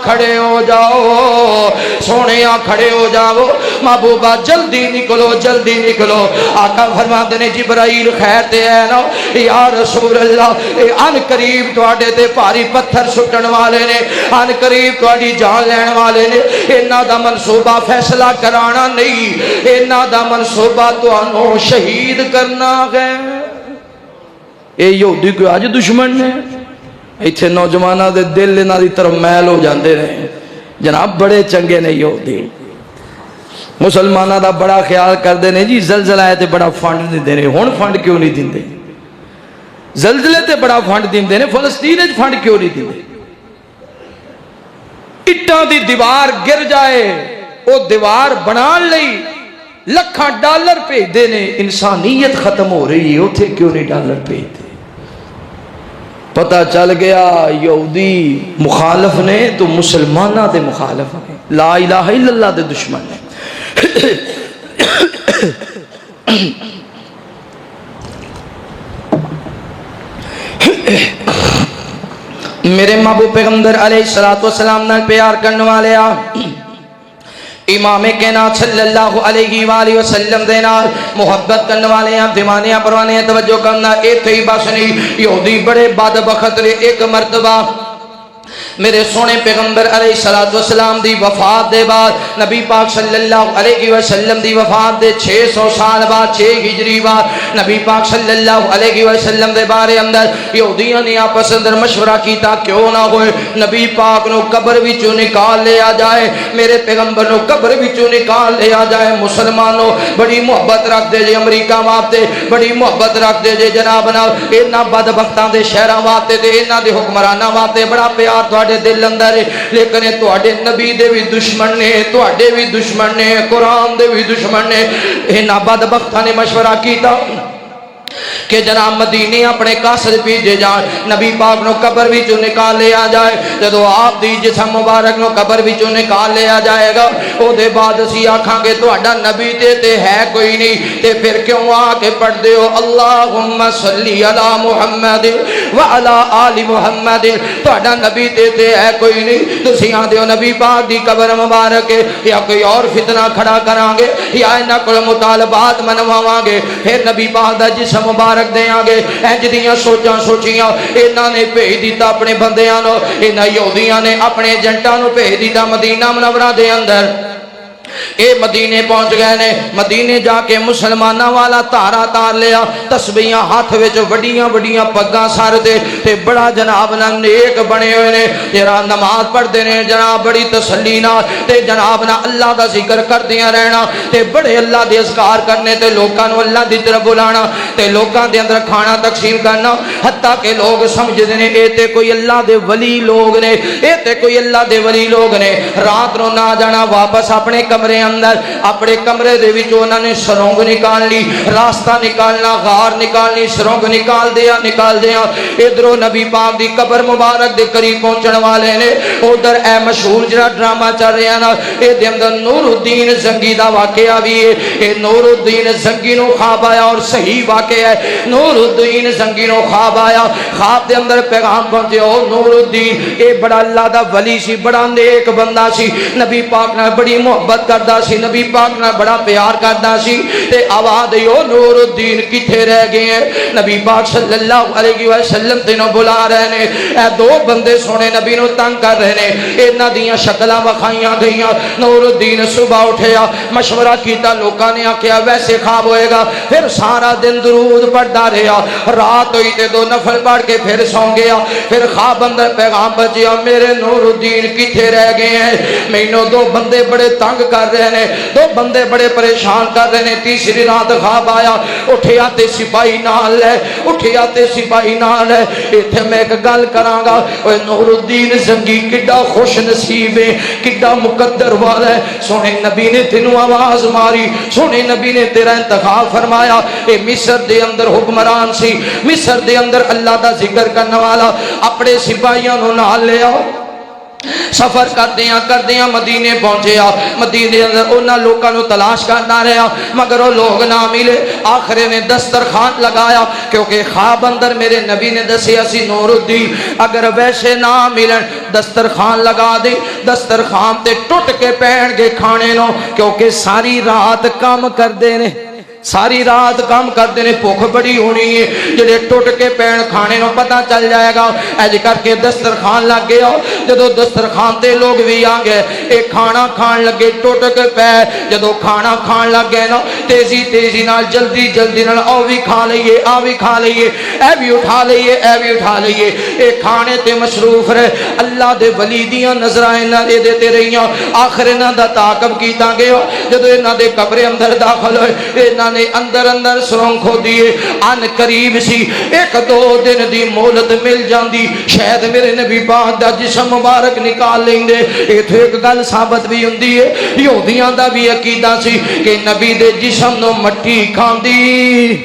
کھڑے ہو جاؤ، سونے کھڑے ہو جاؤ، محبوبہ جلدی نکلو جلدی نکلو۔ آقا فرماندے نے جبرائیل خیر تے ہے نا؟ یا رسول اللہ، ان قریب تواڈے تے بھاری پتھر سٹن والے نے، ان قریب تواڈی جان لین والے نے، انہاں دا منصوبہ فیصلہ کرانا نہیں، انہاں دا منصوبہ تانوں شہید کرنا ہے۔ اے یہودی کوئی اج دشمن نے؟ ایتھے نوجواناں دے دل انہاں دی طرف میل ہو جاندے نے، جناب بڑے چنگے نے یہودی، مسلماناں دا بڑا خیال کردے نے، جی زلزلہ آئے تے بڑا فنڈ دیندے نے، ہن فنڈ کیوں نہیں دیندے؟ زلزلے تے بڑا فنڈ دیندے نے، فلسطین وچ فنڈ کیوں نہیں دیندے؟ اٹھاں دی دیوار گر جائے، او دیوار بنان لئی لکھاں ڈالر بھیجدے نے، انسانیت ختم ہو رہی ہے، اوتھے کیوں نہیں ڈالر بھیجدے؟ پتہ چل گیا یہودی مخالف نے تو مسلمانہ دے مخالف نے، لا الہ الا اللہ دے دشمن نے۔ میرے محبوب پیغمبر علیہ السلام نال پیار کرنے والے امام کائنات صلی اللہ علیہ وآلہ وسلم دے نال محبت کرنے والے ہیں، دیوانے پروانے ہیں، توجہ کرنا ایتھے ہی بس نہیں، یہودی بڑے بدبخت نے ایک مرتبہ میرے سونے پیغمبر علیہ السلام دی وفات دے بعد نبی پاک صلی اللہ علیہ وسلم دی وفات دے 600 سال بعد 6 ہجری بعد نبی پاک صلی اللہ علیہ وسلم دے بارے اندر یہودیاں نے آپس اندر مشورہ کیتا کیوں نہ ہوئے نبی پاک نو قبر وچوں نکال لیا جائے، میرے پیغمبر نو قبر وچوں نکال لیا جائے۔ مسلمانوں بڑی محبت رکھ دے جے امریکہ واسطے، بڑی محبت رکھ دے جے جناب نال انہاں بدبختاں دے شہراں واسطے تے انہاں دے حکمراناں واسطے بڑا پیار تواڈے دل اندر ہے، لیکن تواڈے نبی دے بھی دشمن نے، تواڈے بھی دشمن نے، قرآن دے بھی دشمن نے۔ انہاں بدبختاں نے مشورہ کیتا کہ جناب مدینے اپنے قاصد بھیجے جائیں، نبی پاک نو قبر وچوں نکال لیا جائے، جدو آپ دی جسم مبارک نو قبر وچوں نکال لیا جائے گا او دے بعد اسی آکھاں گے تہاڈا نبی تے ہے کوئی نہیں، تے پھر کیوں آ کے پڑھ دیو اللہم صلی علی محمد وعلی آل محمد، تہاڈا نبی تے ہے کوئی نہیں، تسی آ دیو نبی پاک دی قبر مبارک یا کوئی اور فتنہ کھڑا کران گے یا انہاں کول مطالبات منواواں گے، پھر نبی پاک دا جسم مبارک دے آگے انج دیاں سوچاں سوچیاں انہاں نے بھیج دیتا اپنے بندیاں نو، انہاں یہودیاں نے اپنے ایجنٹاں نو بھیج دیتا مدینہ منورہ دے اندر۔ اے مدینے پہنچ گئے نے، مدینے جا کے مسلمانہ والا تارا تار لیا، تسبیحاں ہاتھ وچ وڈیاں وڈیاں پگاں سر دے تے بڑا جناب نہ نیک بنے ہوئے نے، جڑا نماز پڑھدے نے جناب بڑی تسلی نال تے جناب نہ اللہ دا ذکر کردیاں رہنا تے بڑے اللہ دے اذکار کرنے تے لوکاں نو اللہ دی طرف بلانا تے لوکاں دے اندر کھانا تقسیم کرنا، حتیٰ کہ لوگ سمجھدے نے اے تے کوئی اللہ دے ولی لوگ نے، اے تے کوئی اللہ دے ولی لوگ نے۔ رات نو نہ جانا واپس اپنے کمرے اندر، اپنے کمرے دے وچ انہاں نے سرنگ نکال لی، راستہ نکالنا، غار نکالنی، سرنگ نکال دیا ادھروں نبی پاک دی قبر مبارک دے قریب پہنچن والے نے، ادھر اے مشہور جڑا ڈرامہ چل رہا نا اے دے اندر نور الدین زنگی دا واقعہ بھی ہے، اے نور الدین زنگی نو خواب آیا اور صحیح واقعہ ہے، نور الدین زنگی نو خواب آیا، خواب دے اندر پیغام پہنچے او نور الدین اے بڑا اللہ دا ولی سی، بڑا نیک بندہ سی، نبی پاک نال بڑی محبت کردا سی، نبی پاک نال بڑا پیار کردا سی، تے آواز دیو نور الدین کتھے رہ گئے ہیں؟ نبی پاک صلی اللہ علیہ وسلم تینوں بلا رہے نے، اے دو بندے سونے نبی نو تنگ کر رہے نے، انہاں دیاں شکلاں وکھائیاں گئیاں۔ نور الدین صبح اٹھیا، مشورہ کیتا، لوکاں نے آکھیا ویسے خواب ہوئے گا، پھر سارا دن درود پڑھدا رہیا، رات ہوئی تے دو نفل پڑھ کے پھر سو گیا، پھر خواب اندر پیغام بجیا میرے نور الدین کتھے رہ گئے ہیں؟ مینوں دو بندے بڑے تنگ کر رہے ہیں، دو بندے بڑے پریشان کر رہے ہیں۔ تیسری رات خواب آیا، اٹھیا تے سپاہی نال ہے، اٹھیا تے سپاہی نال ہے، ایتھے میں ایک گل کراں گا، اوے نور الدین زنگی کڈا خوش نصیب ہے، کڈا مقدر والا ہے، سونے نبی نے تینوں آواز ماری، سونے نبی نے تیرا انتخاب فرمایا۔ اے مصر دے اندر حکمران سی، مصر دے اندر اللہ دا ذکر کرنے والا، اپنے سپاہیاں نو نال لیا، سفر کردیاں مدینے پہنچیا، مدینے اندر انہاں لوکاں نو تلاش کرنا رہا مگر وہ لوگ نہ ملے، آخر نے دسترخوان لگایا کیونکہ خواب اندر میرے نبی نے دسیا سی نور الدین اگر ویسے نہ ملن دسترخوان لگا دے، دسترخوان تے ٹوٹ کے پہن گے کھانے نو، کیونکہ ساری رات کام کر دینے، ساری رات کام کرتے نے، بھوک بڑی ہونی ہے، جڑے ٹوٹ کے پین کھانے نو پتہ چل جائے گا، ایج کر کے دسترخوان لگ گیا، جدو دسترخوان تے لوگ بھی آ گئے، ایک کھانا کھان لگے ٹوٹ کے پے، جدو کھانا کھان لگ گئے نا تیزی نال جلدی نال او بھی کھا لئیے، آ بھی کھا لئیے، اے بھی اٹھا لئیے، اے بھی اٹھا لئیے، ایک کھانے تے مصروف رہے، اللہ دے ولی دیاں نظرائیں نہ دے دیتے رہیاں، آخر انہاں دا تعاقب کیتا گیا، جدو انہاں دے قبر اندر داخل ہوئے، انہاں نے اندر سرنگ کھو دیے، ان قریب سی ایک دو دن دی مہلت مل جاندی، شاید میرے نبی پاک دا جسم مبارک نکال لیں دے۔ ایتھے ایک گل ثابت بھی ہوندی ہے، یہودیاں دا بھی عقیدہ سی کہ نبی دے جسم نو مٹی کھاندی،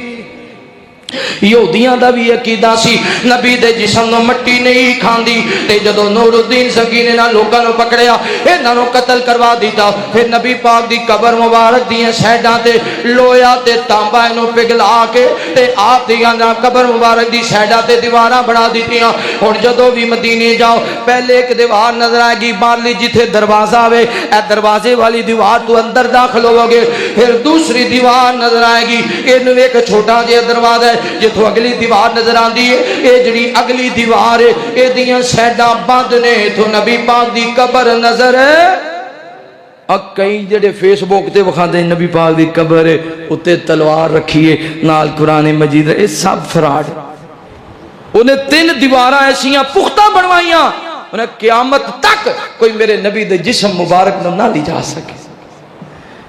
یہودیاں دا بھی عقیدہ سی نبی دے جسم نو مٹی نہیں کھاندی تے جدو نور الدین سنگی نے نہ لوکاں نو پکڑیا انہاں نو قتل کروا دیتا پھر نبی پاک دی قبر مبارک دیاں سائیڈاں تے لویا تے تانبا اینو پگھلا کے تے آپ دیاں قبر مبارک دی سائیڈاں تے دیواراں بنا دتیاں ہن جدو بھی مدینے جاؤ پہلے ایک دیوار نظر آئے گی باہرلی جتھے دروازہ ہوے اے دروازے والی دیوار تو اندر داخل ہوو گے پھر دوسری دیوار نظر آئے گی اینو ایک چھوٹا جہا دروازہ ہے جتوں اگلی دیوار نظر آندی ہے اے جڑی اگلی دیوار ہے اے دیاں سائیڈاں بند نے تو نبی پاک دی قبر نظر ہے کئی جڑے فیس بک تے وکھاندے نبی پاک دی قبر ہے اوتے تلوار رکھی ہے نال قرآن مجید اے سب فراڈ انہیں 3 دیواراں ایسیاں پختہ بنوائیاں انہیں قیامت تک کوئی میرے نبی دے جسم مبارک نہ لے جا سکے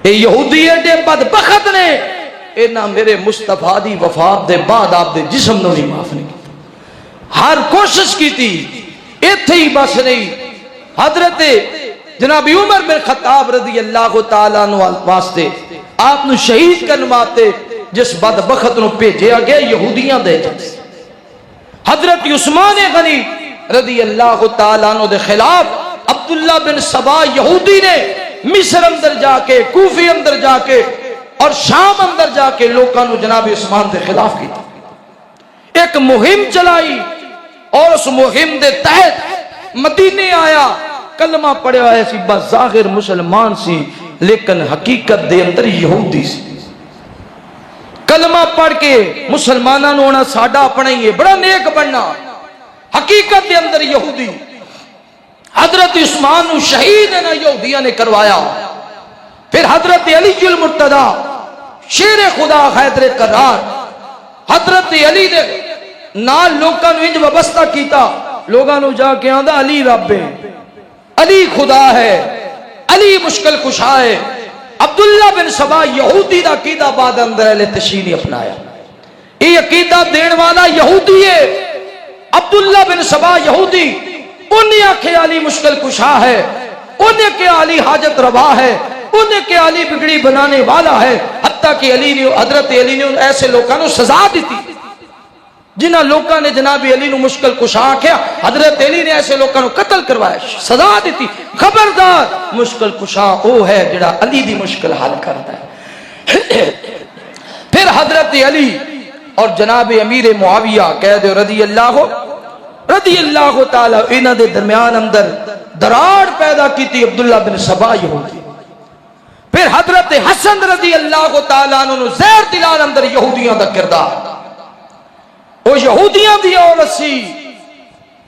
اے یہودی ایڈے بدبخت نے اینا میرے مصطفیٰ دی وفات دے بعد آپ دے جسم نو نہیں معاف نہیں کی ہر کوشش کی تھی ایتھے ہی بس نہیں حضرت جناب عمر بن خطاب رضی اللہ تعالیٰ عنہ واسطے آپ نو شہید کرواتے جس بدبخت نو بھیجیا گیا یہودیاں دے جس حضرت عثمان غنی رضی اللہ تعالیٰ عنہ دے خلاف عبداللہ بن سبا یہودی نے مصر اندر جا کے کوفی اندر جا کے اور شام اندر جا کے لوگوں نے جناب عثمان دے خلاف کی ایک مہم چلائی اور اس مہم دے تحت مدینے آیا کلمہ پڑھیا ہے سی بظاہر مسلمان سی لیکن حقیقت دے اندر یہودی سی کلمہ پڑھ کے مسلمانوں نے ہونا ساڈا اپنا ہی ہے بڑا نیک بننا حقیقت دے اندر یہودی حضرت عثمان نو شہید ہے نا یہودیاں نے کروایا پھر حضرت علی المرتضیٰ شیر خدا حیدر قرار حضرت علی نے نال لوگاں نو انج وابستہ کیتا لوگاں نو جا کے آندا علی رب ہے علی خدا ہے علی مشکل کشا ہے عبداللہ بن سبا یہودی دا عقیدہ بعد اندر اہل تشیع نے اپنایا یہ عقیدہ دین والا یہودی ہے عبداللہ بن سبا یہودی انہیں آکھے علی مشکل کشا ہے انہیں کہ علی حاجت روا ہے انہیں کہ علی بگڑی بنانے والا ہے حتیٰ کہ علی نے حضرت علی نے ایسے لوگوں نے سزا دی تھی جنہاں لوگوں نے جناب علی نے مشکل کشا کیا حضرت علی نے ایسے لوگوں نے قتل کروایا سزا دی تھی خبردار مشکل کشا وہ ہے جڑا علی دی مشکل حل کرتا ہے پھر حضرت علی اور جناب امیر معاویہ قید رضی اللہ تعالی انہاں دے درمیان اندر دراڑ پیدا کی تھی عبداللہ بن سبا یہودی پھر حضرت حسن رضی اللہ تعالیٰ عنہ زہر دلال اندر یہودیاں دا کردار وہ یہودیاں دی عورت سی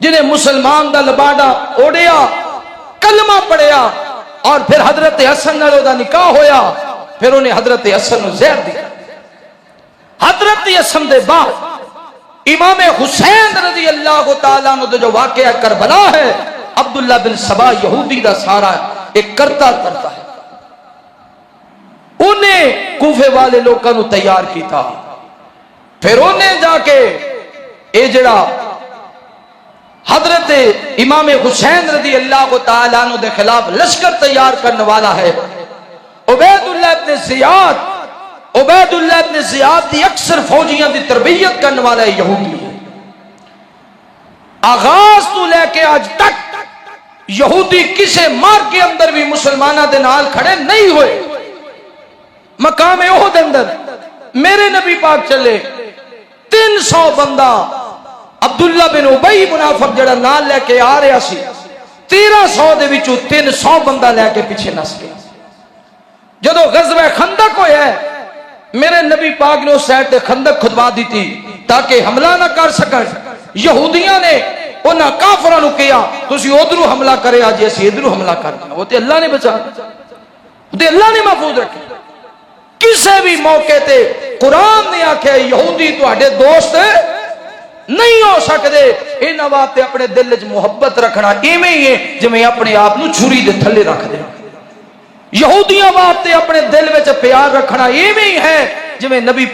جنہیں مسلمان دا لباڈا اوڑیا کلمہ پڑھیا اور پھر حضرت حسن نالوں دا نکاح ہویا پھر انہیں حضرت حسن نو زہر دیا حضرت حسن دے بعد امام حسین رضی اللہ تعالیٰ عنہ جو واقعہ کربلا ہے عبداللہ بن سبا یہودی دا سارا ایک کرتا ہے انہیں کوفے والے لوگوں نے تیار کی تھا پھر انہیں جا کے اے جڑا حضرت امام حسین رضی اللہ تعالیٰ عنہ دے خلاف لشکر تیار کرنے والا ہے عبیداللہ ابن زیاد دی اکثر فوجیاں دی تربیت کرنے والا ہے یہودی آغاز تو لے کے آج تک یہودی کسے مار کے اندر بھی مسلمانہ دے نال کھڑے نہیں ہوئے مقام احد اندر میرے نبی پاک چلے 300 بندہ عبداللہ بن ابی منافق جڑا نال لے کے آ رہا سی 1300 دے وچوں 300 بندہ لے کے پیچھے نس گیا جدو غزوہ خندق ہویا ہے میرے نبی پاک نے اس سائڈ تے خندق کھدوا دی تھی تاکہ حملہ نہ کر سکن یہودیاں نے انہاں کافراں نو کہیا تسی ادھروں حملہ کرے اج اسی ادھروں حملہ کر دیا وہ تے اللہ نے بچا تے اللہ نے محفوظ رکھے کسے بھی موقع تے قرآن نے آکھے یہودی تواڈے دوست نہیں ہو سکدے انہاں واسطے اپنے دل وچ محبت رکھنا ایویں ہی ہے جویں اپنے آپ نو چھری دے تھلے رکھ دے یہودیاں واسطے اپنے دل وچ پیار رکھنا ایویں ہی ہے جویں نبی